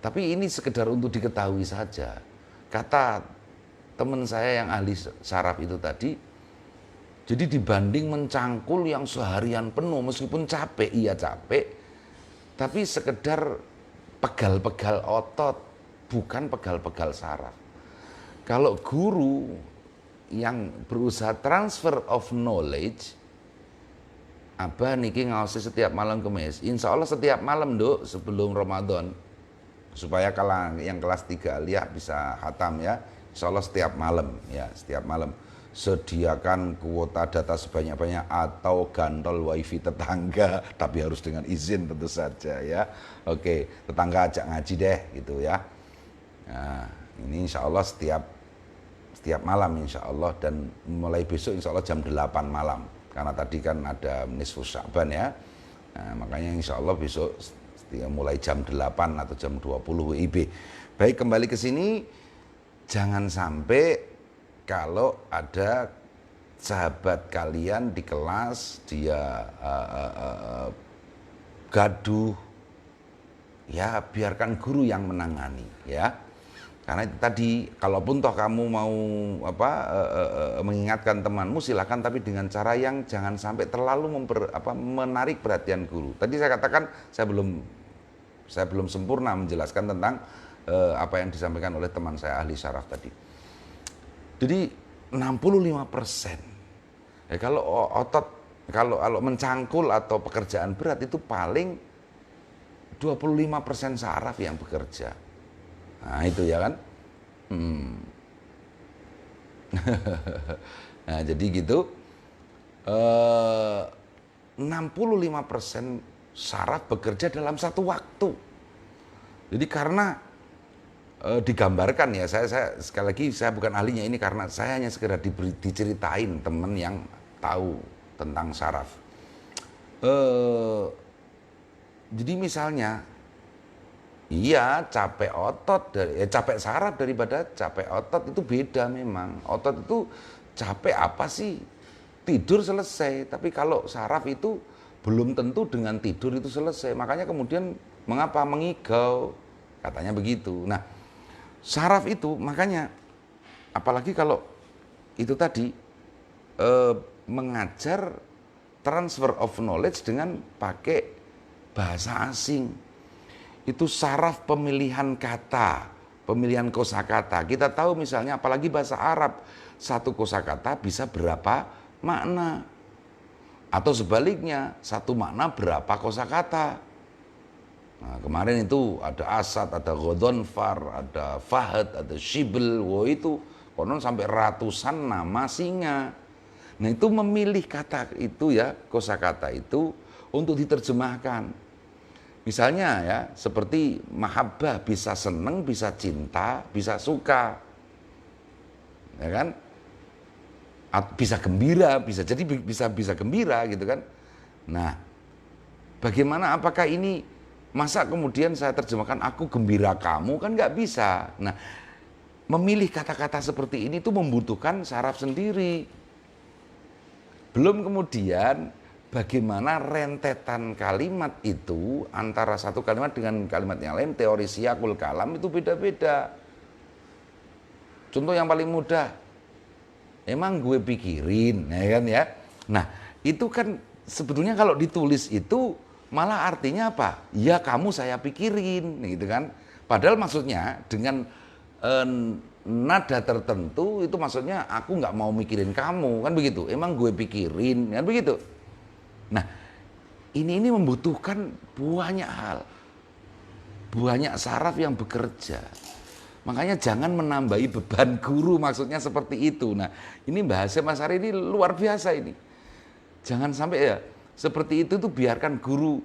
A: Tapi ini sekedar untuk diketahui saja. Kata teman saya yang ahli saraf itu tadi, jadi dibanding mencangkul yang seharian penuh, meskipun capek, iya capek, tapi sekedar pegal-pegal otot, bukan pegal-pegal saraf. Kalau guru yang berusaha transfer of knowledge, Abah niki ngaosi setiap malam Kemis, insya Allah setiap malam Dok, sebelum Ramadan, supaya kalau yang kelas 3 aliyah bisa khatam ya, insya Allah setiap malam ya, setiap malam. Sediakan kuota data sebanyak-banyak atau gantol wifi tetangga, tapi harus dengan izin tentu saja ya. Oke, tetangga ajak ngaji deh gitu ya. Nah, ini insya Allah setiap malam insya Allah, dan mulai besok insya Allah jam 8 malam. Karena tadi kan ada nisfu Sya'ban ya. Nah, makanya insya Allah besok mulai jam 8 atau jam 20 WIB. Baik, kembali ke sini, jangan sampai kalau ada sahabat kalian di kelas dia gaduh, ya biarkan guru yang menangani ya. Karena itu tadi, kalaupun toh kamu mau mengingatkan temanmu silakan, tapi dengan cara yang jangan sampai terlalu menarik perhatian guru. Tadi saya katakan saya belum sempurna menjelaskan tentang apa yang disampaikan oleh teman saya ahli saraf tadi. Jadi 65%. Ya, kalau otot, kalau mencangkul atau pekerjaan berat itu paling 25% saraf yang bekerja. Nah itu ya kan. Nah jadi gitu, 65% saraf bekerja dalam satu waktu. Jadi karena digambarkan ya, saya sekali lagi saya bukan ahlinya ini, karena saya hanya sekedar diceritain teman yang tahu tentang saraf. Jadi misalnya, iya capek otot capek saraf daripada capek otot itu beda memang. Otot itu capek apa sih? Tidur selesai, tapi kalau saraf itu belum tentu dengan tidur itu selesai. Makanya kemudian mengapa mengigau? Katanya begitu. Nah, saraf itu makanya apalagi kalau itu tadi mengajar transfer of knowledge dengan pakai bahasa asing. Itu saraf pemilihan kata, pemilihan kosakata. Kita tahu misalnya apalagi bahasa Arab, satu kosakata bisa berapa makna. Atau sebaliknya, satu makna berapa kosakata. Nah, kemarin itu ada Asad, ada Ghodonfar, ada Fahad, ada Shibl, itu konon sampai ratusan nama singa. Nah itu memilih kata itu ya, kosakata itu untuk diterjemahkan. Misalnya ya, seperti mahabbah, bisa seneng, bisa cinta, bisa suka, ya kan? Bisa gembira, bisa jadi bisa gembira gitu kan. Nah, bagaimana, apakah ini masa kemudian saya terjemahkan aku gembira kamu, kan nggak bisa. Nah, memilih kata-kata seperti ini tuh membutuhkan saraf sendiri. Belum kemudian bagaimana rentetan kalimat itu antara satu kalimat dengan kalimat yang lain, teori siyakul kalam itu beda-beda. Contoh yang paling mudah, emang gue pikirin, ya kan ya. Nah, itu kan sebetulnya kalau ditulis itu malah artinya apa? Ya kamu saya pikirin, gitu kan. Padahal maksudnya dengan nada tertentu itu maksudnya aku nggak mau mikirin kamu, kan begitu. Emang gue pikirin, kan begitu. Nah, ini membutuhkan banyak hal, banyak saraf yang bekerja. Makanya jangan menambahi beban guru, maksudnya seperti itu. Nah, ini bahasa Mas Ari ini luar biasa ini. Jangan sampai ya seperti itu tuh biarkan guru,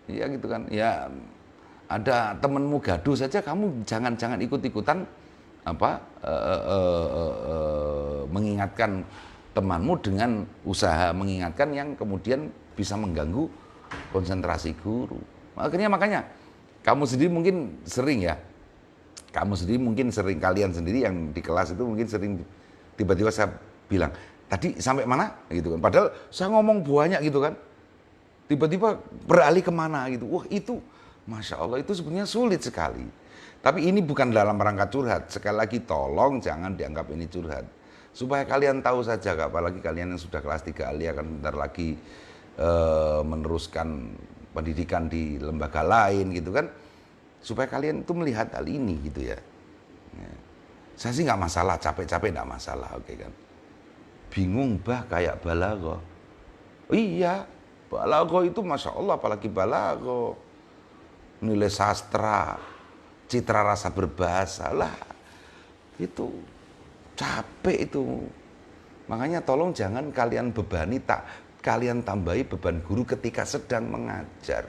A: ya gitu kan. Ya ada temenmu gaduh saja, kamu jangan ikut-ikutan mengingatkan temanmu dengan usaha mengingatkan yang kemudian bisa mengganggu konsentrasi guru. Makanya kamu sendiri mungkin sering ya, kalian sendiri yang di kelas itu mungkin sering tiba-tiba saya bilang, tadi sampai mana gitu kan, padahal saya ngomong banyak gitu kan, tiba-tiba beralih kemana gitu. Wah, itu Masya Allah, itu sebenarnya sulit sekali. Tapi ini bukan dalam rangka curhat. Sekali lagi tolong jangan dianggap ini curhat. Supaya kalian tahu saja, apalagi kalian yang sudah kelas 3 alia akan bentar lagi meneruskan pendidikan di lembaga lain gitu kan. Supaya kalian itu melihat hal ini gitu ya. Saya sih nggak masalah, capek-capek nggak masalah, oke kan. Bingung bah kayak balaghah. Iya, balaghah itu Masya Allah, apalagi balaghah. Nilai sastra, citra rasa berbahasa lah, itu capek itu. Makanya tolong jangan kalian bebani, kalian tambahi beban guru ketika sedang mengajar.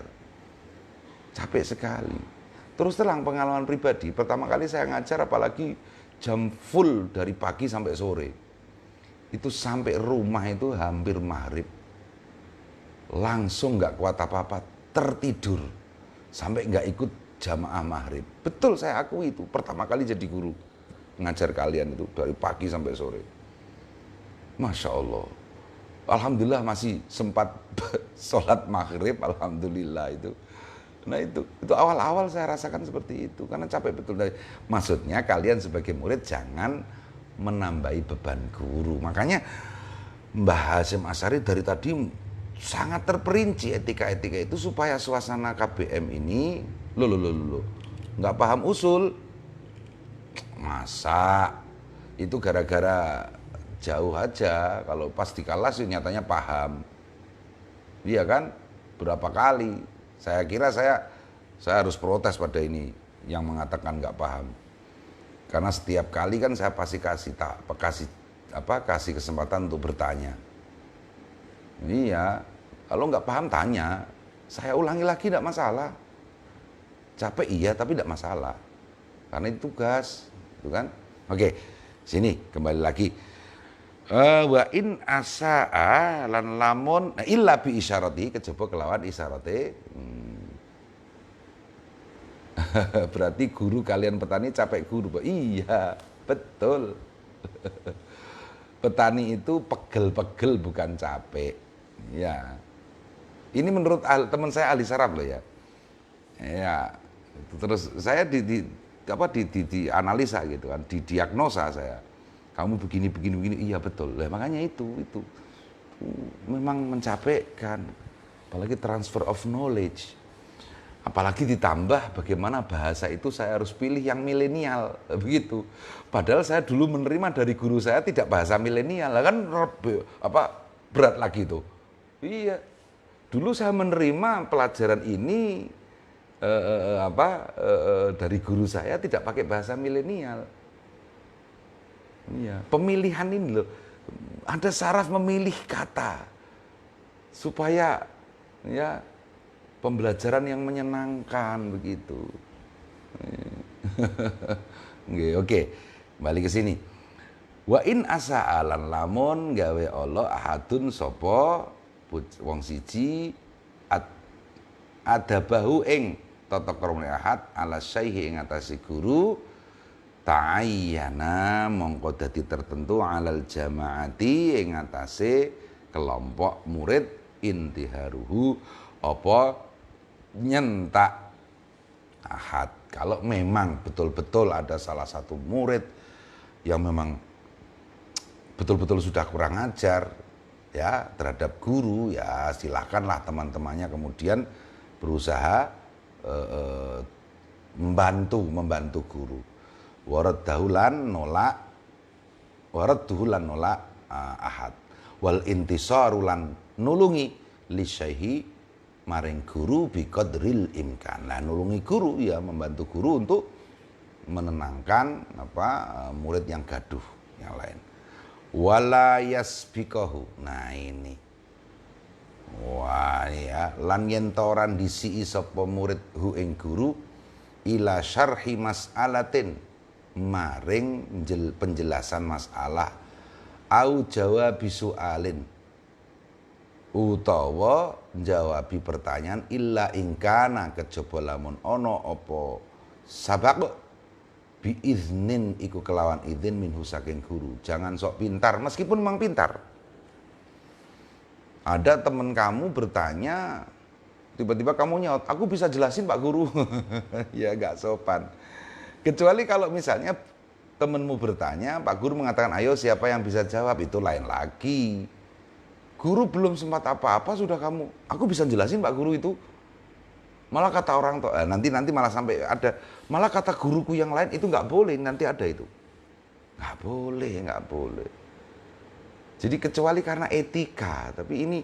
A: Capek sekali. Terus terang pengalaman pribadi, pertama kali saya ngajar apalagi jam full dari pagi sampai sore. Itu sampai rumah itu hampir maghrib. Langsung nggak kuat apa-apa, tertidur. Sampai nggak ikut jamaah maghrib. Betul, saya akui itu. Pertama kali jadi guru. Ngajar kalian itu dari pagi sampai sore. Masya Allah. Alhamdulillah masih sempat sholat maghrib. Alhamdulillah itu. Nah itu awal-awal saya rasakan seperti itu. Karena capek betul. Maksudnya kalian sebagai murid jangan menambahi beban guru. Makanya Mbah Hasyim Asy'ari dari tadi sangat terperinci etika-etika itu supaya suasana KBM ini nggak paham usul. Masa itu gara-gara jauh aja, kalau pas di kelas nyatanya paham. Iya kan? Berapa kali saya kira saya harus protes pada ini yang mengatakan nggak paham. Karena setiap kali kan saya pasti kasih kesempatan untuk bertanya. Iya, kalau nggak paham tanya, saya ulangi lagi tidak masalah. Capek iya, tapi tidak masalah. Karena itu tugas, itu kan. Oke, sini kembali lagi. Wa in asaa lan lamun illa bi isyarati, kejaba kelawan isyarate. Berarti guru kalian petani capek guru. Iya, betul. Petani itu pegel-pegel bukan capek. Ya, ini menurut teman saya ahli saraf loh ya. Ya, terus saya di analisa gitu kan, di diagnosa saya. Kamu begini. Iya betul. Lah makanya itu memang mencapekkan. Apalagi transfer of knowledge. Apalagi ditambah bagaimana bahasa itu saya harus pilih yang milenial, begitu. Padahal saya dulu menerima dari guru saya tidak bahasa milenial, kan berat lagi tuh. Iya, dulu saya menerima pelajaran ini dari guru saya tidak pakai bahasa milenial. Iya, pemilihan ini loh, ada saraf memilih kata supaya ya pembelajaran yang menyenangkan begitu. Oke, balik ke sini. Wa in asa'alan lamun gawe Allah ahadun sapa wong siji adabahu ing tata krama ahad ala syaihi ing atase guru ta'ayyana mongko dadi tertentu alal jamaati ing atase kelompok murid intiharuhu apa nyentak ahad. Kalau memang betul-betul ada salah satu murid yang memang betul-betul sudah kurang ajar ya terhadap guru, ya silakanlah teman-temannya kemudian berusaha membantu guru. Waradduhulan nolak ahad. Wal intisarulan nulungi li syaihi maring guru biqadril imkan. Nah, nulungi guru ya membantu guru untuk menenangkan murid yang gaduh yang lain. Wala yasbiqahu. Nah, ini. Wah, ya, lan yen toran disii sapa murid hu ing guru ila syarhi mas'alatin maring penjelasan masalah au jawabi su'alin utawa jawabi pertanyaan illa ingkana kejaba lamun ana apa sabaq biiznin iku kelawan izin minhu saking guru. Jangan sok pintar meskipun memang pintar. Ada teman kamu bertanya, tiba-tiba kamu nyaut, aku bisa jelasin Pak Guru. Ya gak sopan. Kecuali kalau misalnya temenmu bertanya, Pak Guru mengatakan, ayo siapa yang bisa jawab, itu lain lagi. Guru belum sempat apa-apa sudah kamu, aku bisa jelasin Pak Guru itu. Malah kata orang tua, nanti malah sampai ada, malah kata guruku yang lain itu nggak boleh, nanti ada itu. Nggak boleh. Jadi kecuali karena etika, tapi ini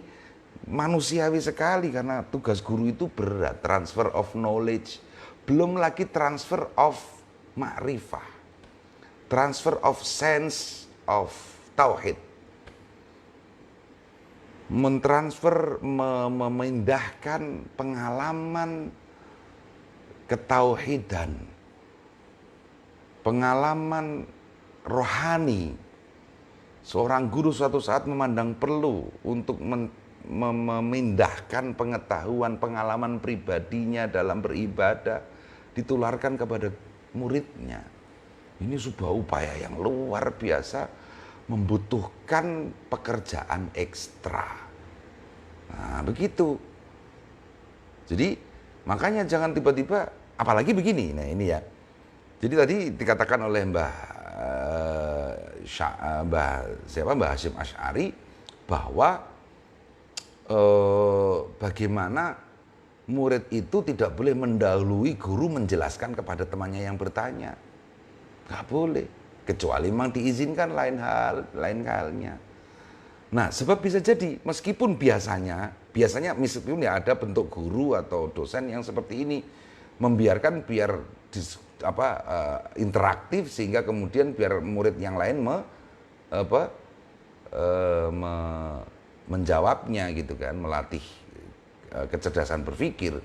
A: manusiawi sekali karena tugas guru itu berat, transfer of knowledge, belum lagi transfer of ma'rifah, transfer of sense of tauhid, mentransfer, memindahkan pengalaman ketauhidan, pengalaman rohani. Seorang guru suatu saat memandang perlu untuk memindahkan pengetahuan, pengalaman pribadinya dalam beribadah, ditularkan kepada muridnya. Ini sebuah upaya yang luar biasa, membutuhkan pekerjaan ekstra. Nah, begitu. Jadi, makanya jangan tiba-tiba, apalagi begini, nah ini ya. Jadi tadi dikatakan oleh Mbah Hasyim Asy'ari bahwa bagaimana murid itu tidak boleh mendahului guru menjelaskan kepada temannya yang bertanya. Nggak boleh, kecuali memang diizinkan lain halnya. Nah, sebab bisa jadi meskipun biasanya meskipun ya ada bentuk guru atau dosen yang seperti ini membiarkan biar interaktif sehingga kemudian biar murid yang lain menjawabnya gitu kan, melatih kecerdasan berpikir.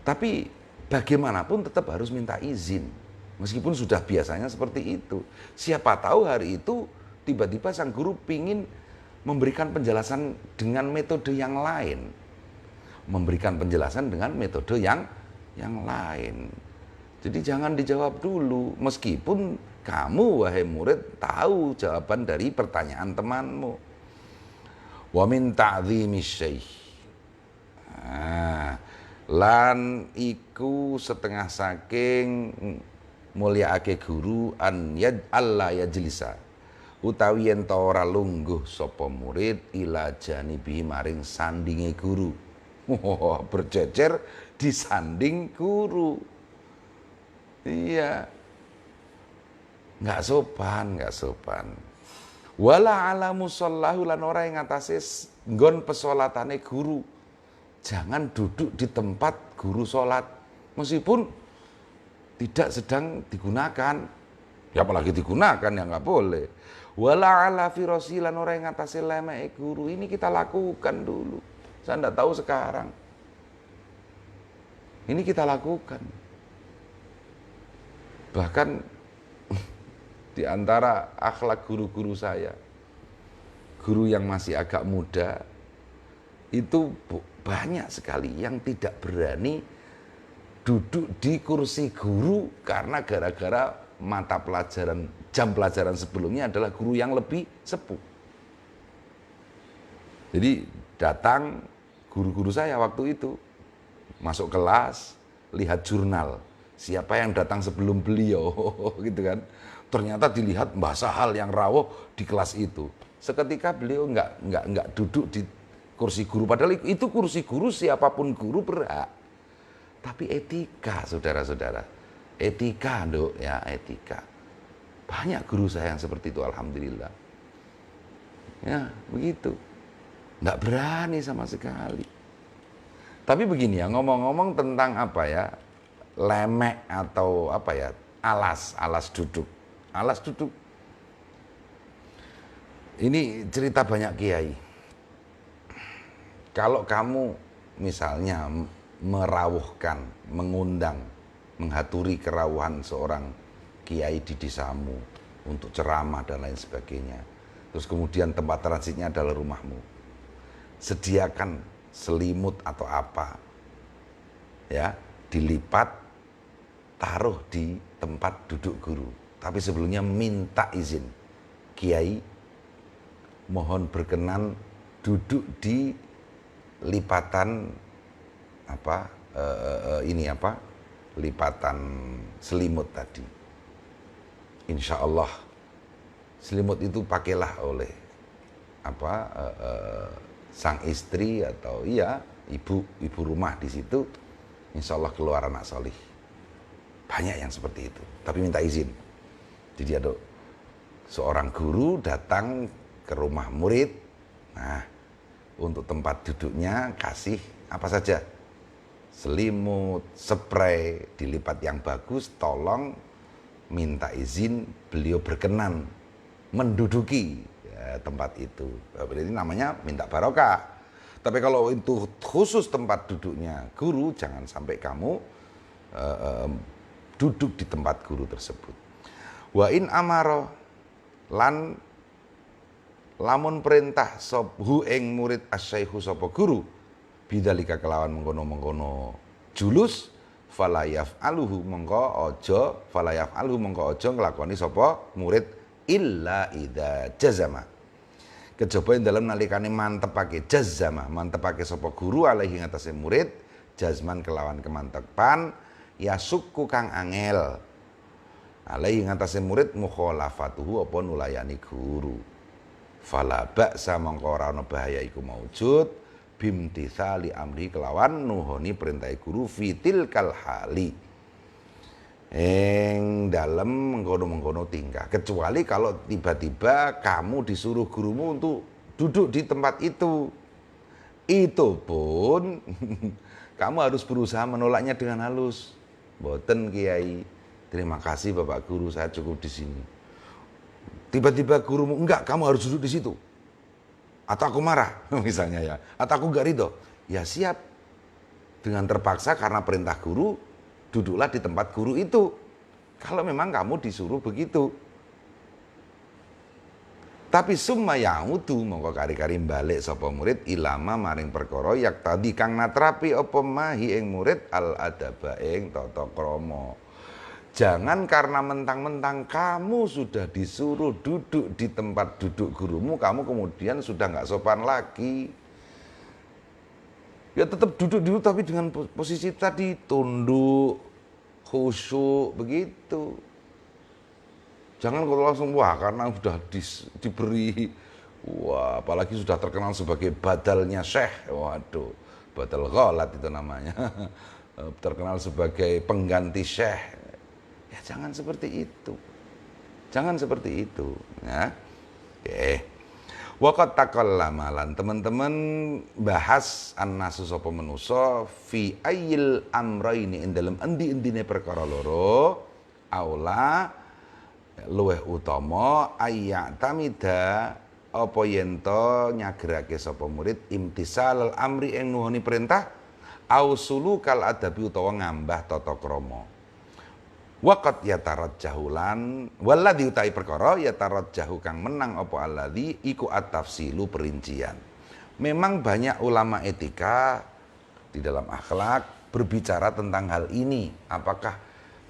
A: Tapi bagaimanapun tetap harus minta izin meskipun sudah biasanya seperti itu. Siapa tahu hari itu tiba-tiba sang guru pingin memberikan penjelasan dengan metode yang lain, memberikan penjelasan dengan metode yang lain. Jadi jangan dijawab dulu, meskipun kamu wahai murid tahu jawaban dari pertanyaan temanmu. Wa min ta'dhimi syekh. Lan iku setengah saking mulyaake guru an Allah yajlisa. Utawi yen ta ora lungguh sapa murid ila janibi maring sandinge guru. Berjejer di sanding guru. Iya, nggak sopan. Wala ala musallahu lan ora ing atase nggon pesolatane guru. Jangan duduk di tempat guru sholat meskipun tidak sedang digunakan. Ya apalagi digunakan ya nggak boleh. Wala ala firasi lan ora ing atase lemeke guru. Ini kita lakukan dulu. Saya enggak tahu sekarang. Ini kita lakukan. Bahkan di antara akhlak guru-guru saya, guru yang masih agak muda, itu banyak sekali yang tidak berani duduk di kursi guru karena gara-gara mata pelajaran, jam pelajaran sebelumnya adalah guru yang lebih sepuh. Jadi datang guru-guru saya waktu itu, masuk kelas, lihat jurnal, siapa yang datang sebelum beliau, gitu kan. Ternyata dilihat bahasa hal yang rawuh di kelas itu. Seketika beliau nggak duduk di kursi guru, padahal itu kursi guru, siapapun guru berhak. Tapi etika, saudara-saudara, etika, Nduk, ya etika. Banyak guru saya yang seperti itu, alhamdulillah. Ya, begitu. Nggak berani sama sekali. Tapi begini ya, ngomong-ngomong tentang apa ya, lemek atau apa ya, alas duduk. Alas duduk. Ini cerita banyak kiai. Kalau kamu misalnya merawuhkan, mengundang, menghaturi kerawuhan seorang kiai di desamu untuk ceramah dan lain sebagainya. Terus kemudian tempat transitnya adalah rumahmu. Sediakan selimut atau apa, ya, dilipat, taruh di tempat duduk guru. Tapi sebelumnya minta izin, kiai, mohon berkenan duduk di lipatan apa, lipatan selimut tadi. Insya Allah selimut itu pakailah oleh sang istri atau ibu rumah di situ. Insya Allah keluar anak solih. Banyak yang seperti itu, tapi minta izin. Jadi ada seorang guru datang ke rumah murid, nah untuk tempat duduknya kasih apa saja, selimut, spray, dilipat yang bagus, tolong minta izin beliau berkenan menduduki tempat itu. Berarti namanya minta barokah. Tapi kalau itu khusus tempat duduknya guru, jangan sampai kamu duduk di tempat guru tersebut. Wa in amaro lan lamun perintah sobhu ing murid asyaikhu sapa guru bidzalika kelawan mengkono-mengkono julus falayaf aluhu mongko aja nglakoni sapa murid illa idza jazama. Kejaba ing dalem nalikane mantepake sapa guru alaihi ngatasé murid jazman kelawan kemantepan yasukku kang angel alaihi ngatasé murid mukhalafatuhu apa nulayani guru. Fala ba'sa mongko ora ana bahaya iku maujud bimtitsali amri kelawan nuhoni perintah guru fitil kal hali dalam mengkono-mengkono tingkah, kecuali kalau tiba-tiba kamu disuruh gurumu untuk duduk di tempat itu pun kamu harus berusaha menolaknya dengan halus. Mboten Kiai, terima kasih Bapak Guru, saya cukup di sini. Tiba-tiba gurumu, enggak, kamu harus duduk di situ, atau aku marah misalnya ya, atau aku enggak ridho, ya siap, dengan terpaksa karena perintah guru, duduklah di tempat guru itu. Kalau memang kamu disuruh begitu. Tapi summa yaudu mongko kari-kari balik sapa murid ilama maring perkara yak tadi kang natrapi apa mahi ing murid al adaba ing tata krama. Jangan karena mentang-mentang kamu sudah disuruh duduk di tempat duduk gurumu, kamu kemudian sudah nggak sopan lagi. Ya tetap duduk dulu tapi dengan posisi tadi tunduk, khusyuk begitu. Jangan kalau langsung wah karena sudah diberi apalagi sudah terkenal sebagai badalnya syekh. Waduh, badal ghalat itu namanya. Terkenal sebagai pengganti syekh. Ya jangan seperti itu. Jangan seperti itu, ya. Oke. Waqat takallama lan teman-teman bahas annasu sapa manusa fi ayil amraini ing dalem endi-endine perkara loro aula luweh utama ayyatamida apa yen to nyagerake sapa murid imtisal amri ing nuhoni perintah ausulu kal adabi utawa ngambah tata krama. Waqat yatarajjahu lan walladzi utai perkara yatarajjahu kang menang apa alladzi iku at-tafsilu perincian. Memang banyak ulama etika di dalam akhlak berbicara tentang hal ini. Apakah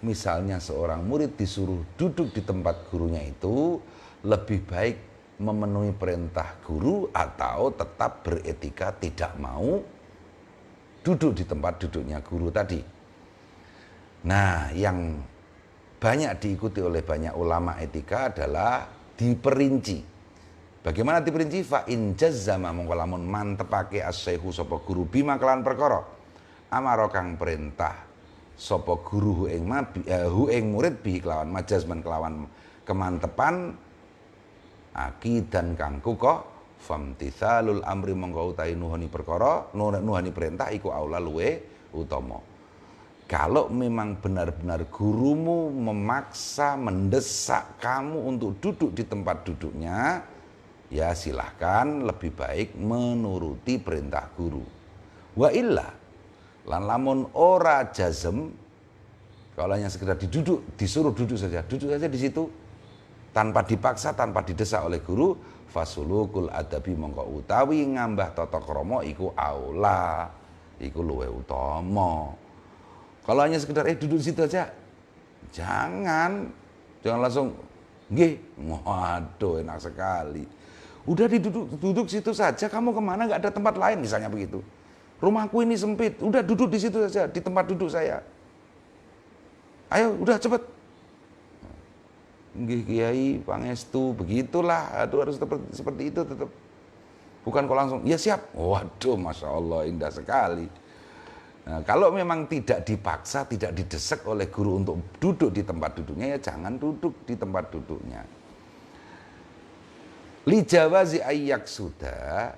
A: misalnya seorang murid disuruh duduk di tempat gurunya itu, lebih baik memenuhi perintah guru atau tetap beretika tidak mau duduk di tempat duduknya guru tadi. Nah, yang banyak diikuti oleh banyak ulama etika adalah diperinci. Bagaimana diperinci? Fa in jazzama mongko lamun mantepake as-syaihu sapa guru bima kelawan perkara amaro kang perintah sapa guru hu ing murid bi kelawan majazman kelawan kemantepan akidan kang kukoh famtithalul amri mongko utahi nuhani perkara nuhani perintah iku aula luwe utama. Kalau memang benar-benar gurumu memaksa mendesak kamu untuk duduk di tempat duduknya, ya silahkan lebih baik menuruti perintah guru. Wa illa lan lamun ora jazem, kalau hanya sekedar disuruh duduk saja di situ tanpa dipaksa, tanpa didesak oleh guru, fasulukul adabi mongko utawi ngambah tata krama iku aula, iku luwih utama. Kalau hanya sekedar duduk di situ aja, jangan langsung nggih, waduh enak sekali. Udah duduk situ saja, kamu kemana, nggak ada tempat lain misalnya begitu. Rumahku ini sempit, udah duduk di situ saja, di tempat duduk saya. Ayo, udah cepet. Nggih Kiai, pangestu, begitulah, aduh harus seperti itu tetap. Bukan kok langsung, ya siap. Waduh, Masya Allah, indah sekali. Nah, kalau memang tidak dipaksa, tidak didesak oleh guru untuk duduk di tempat duduknya, ya jangan duduk di tempat duduknya. Li jawazi ayyak sudah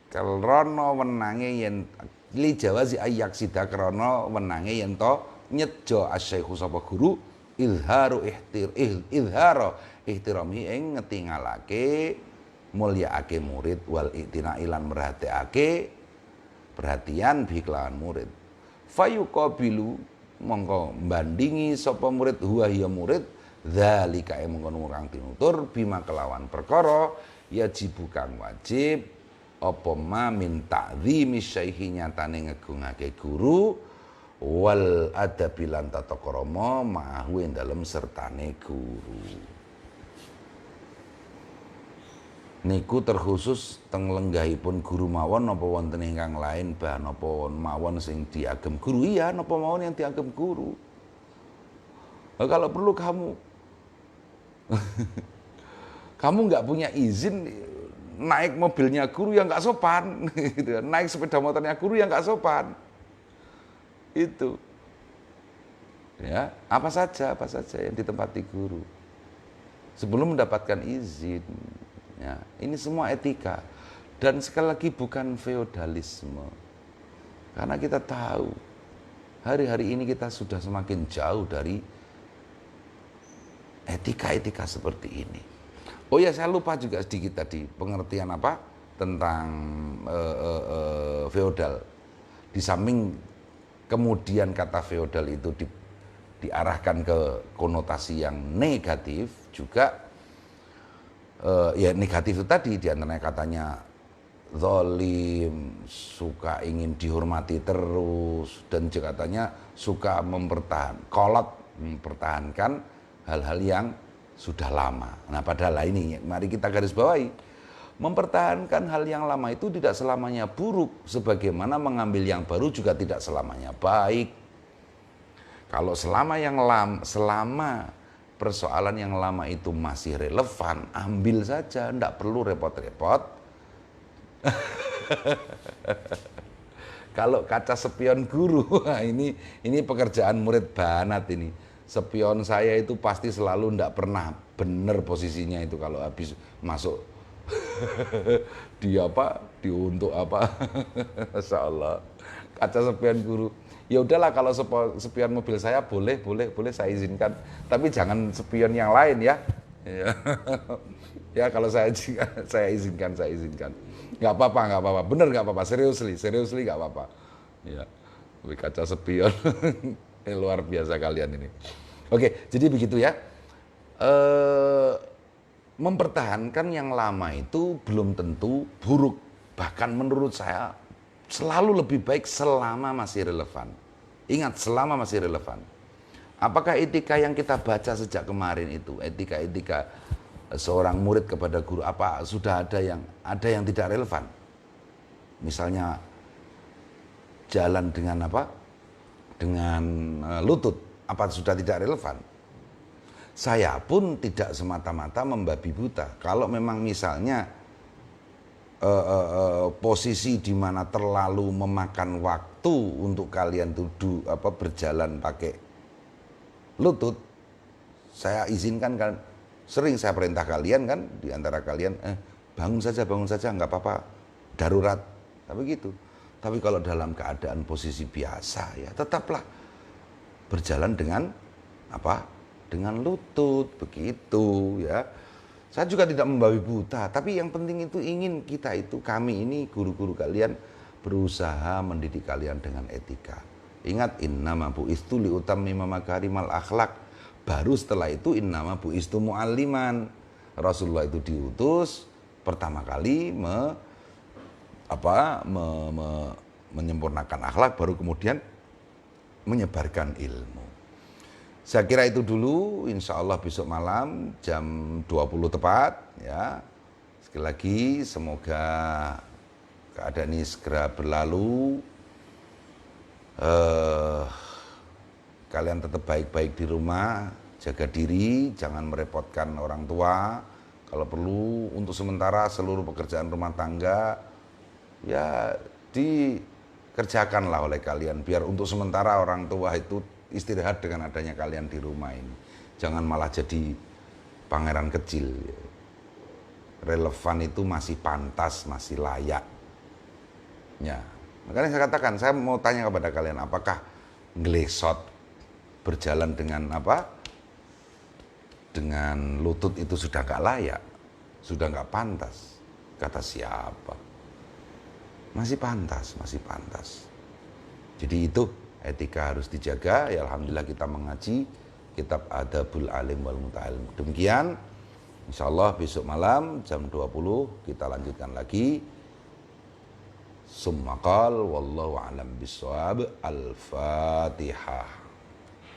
A: krana wenange yen li jawazi ayyak sida krana wenange yen to nyejo asy-syaikhu sapa guru izharu ihtirami ing ngetingalake mulyaake murid wal itina ilan merhatiake perhatian bi kelawan murid. Fayuqabilu mongko bandingi sapa murid huwa ya murid dzalika mongko kang tinutur bima kelawan perkara yajibu kang wajib apa ma min ta'zimi syaihi nyatane ngegungake guru wal adabi lan tata krama ma'ahu ing dalem sertane guru. Niku terkhusus teng lenggahipun guru mawon napa wonten ingkang lain bahan napa mawon sing diagem guru, iya napa mawon yang diagem guru. Nah, kalau perlu kamu nggak punya izin naik mobilnya guru yang nggak sopan, gitu. Naik sepeda motornya guru yang nggak sopan, itu, ya apa saja yang ditempati guru sebelum mendapatkan izin. Ya, ini semua etika dan sekali lagi bukan feodalisme, karena kita tahu hari-hari ini kita sudah semakin jauh dari etika-etika seperti ini. Oh ya, saya lupa juga sedikit tadi pengertian apa tentang feodal. Di samping kemudian kata feodal itu diarahkan ke konotasi yang negatif juga. Ya negatif itu tadi diantaranya katanya zalim, suka ingin dihormati terus, dan juga katanya suka mempertahankan hal-hal yang sudah lama. Nah padahal ini mari kita garis bawahi, mempertahankan hal yang lama itu tidak selamanya buruk, sebagaimana mengambil yang baru juga tidak selamanya baik. Kalau selama persoalan yang lama itu masih relevan, ambil saja, tidak perlu repot-repot. Kalau kaca spion guru, ini pekerjaan murid banat ini. Spion saya itu pasti selalu tidak pernah benar posisinya itu kalau habis masuk diuntuk apa, Masya Allah. Kaca spion guru. Ya udahlah kalau spion mobil saya boleh saya izinkan, tapi jangan spion yang lain ya. Ya kalau saya izinkan. Nggak apa-apa, bener nggak apa-apa, seriously nggak apa-apa. Ya, kaca spion, luar biasa kalian ini. Oke, jadi begitu ya. Mempertahankan yang lama itu belum tentu buruk, bahkan menurut saya selalu lebih baik selama masih relevan. Ingat, selama masih relevan. Apakah etika yang kita baca sejak kemarin itu, etika-etika seorang murid kepada guru, apa sudah ada yang tidak relevan? Misalnya jalan dengan apa? Dengan lutut, apa sudah tidak relevan? Saya pun tidak semata-mata membabi buta. Kalau memang misalnya posisi di mana terlalu memakan waktu untuk kalian duduk berjalan pakai lutut, saya izinkan kan, sering saya perintah kalian kan, di antara kalian bangun saja nggak apa-apa, darurat, tapi gitu. Tapi kalau dalam keadaan posisi biasa ya tetaplah berjalan dengan apa? Dengan lutut begitu ya. Saya juga tidak membabi buta, tapi yang penting itu ingin kita itu, kami ini guru-guru kalian berusaha mendidik kalian dengan etika. Ingat, innama bu'istu liutammima makarimal akhlak. Baru setelah itu innama bu'istu mu'alliman. Rasulullah itu diutus pertama kali menyempurnakan akhlak, baru kemudian menyebarkan ilmu. Saya kira itu dulu, insya Allah besok malam jam 20 tepat ya. Sekali lagi semoga keadaan ini segera berlalu. Kalian tetap baik-baik di rumah, jaga diri, jangan merepotkan orang tua. Kalau perlu untuk sementara seluruh pekerjaan rumah tangga ya dikerjakanlah oleh kalian, biar untuk sementara orang tua itu istirahat dengan adanya kalian di rumah ini. Jangan malah jadi pangeran kecil. Relevan itu masih pantas, masih layak. Ya, makanya saya katakan, saya mau tanya kepada kalian, apakah ngelesot berjalan dengan apa? Dengan lutut itu sudah gak layak, sudah gak pantas. Kata siapa? Masih pantas, masih pantas. Jadi itu etika harus dijaga. Ya alhamdulillah kita mengaji kitab Adabul Alim wal Muta'alim. Demikian, insyaallah besok malam jam 20 kita lanjutkan lagi. Summa qal wallahu a'lam bissawab. Al-Fatihah.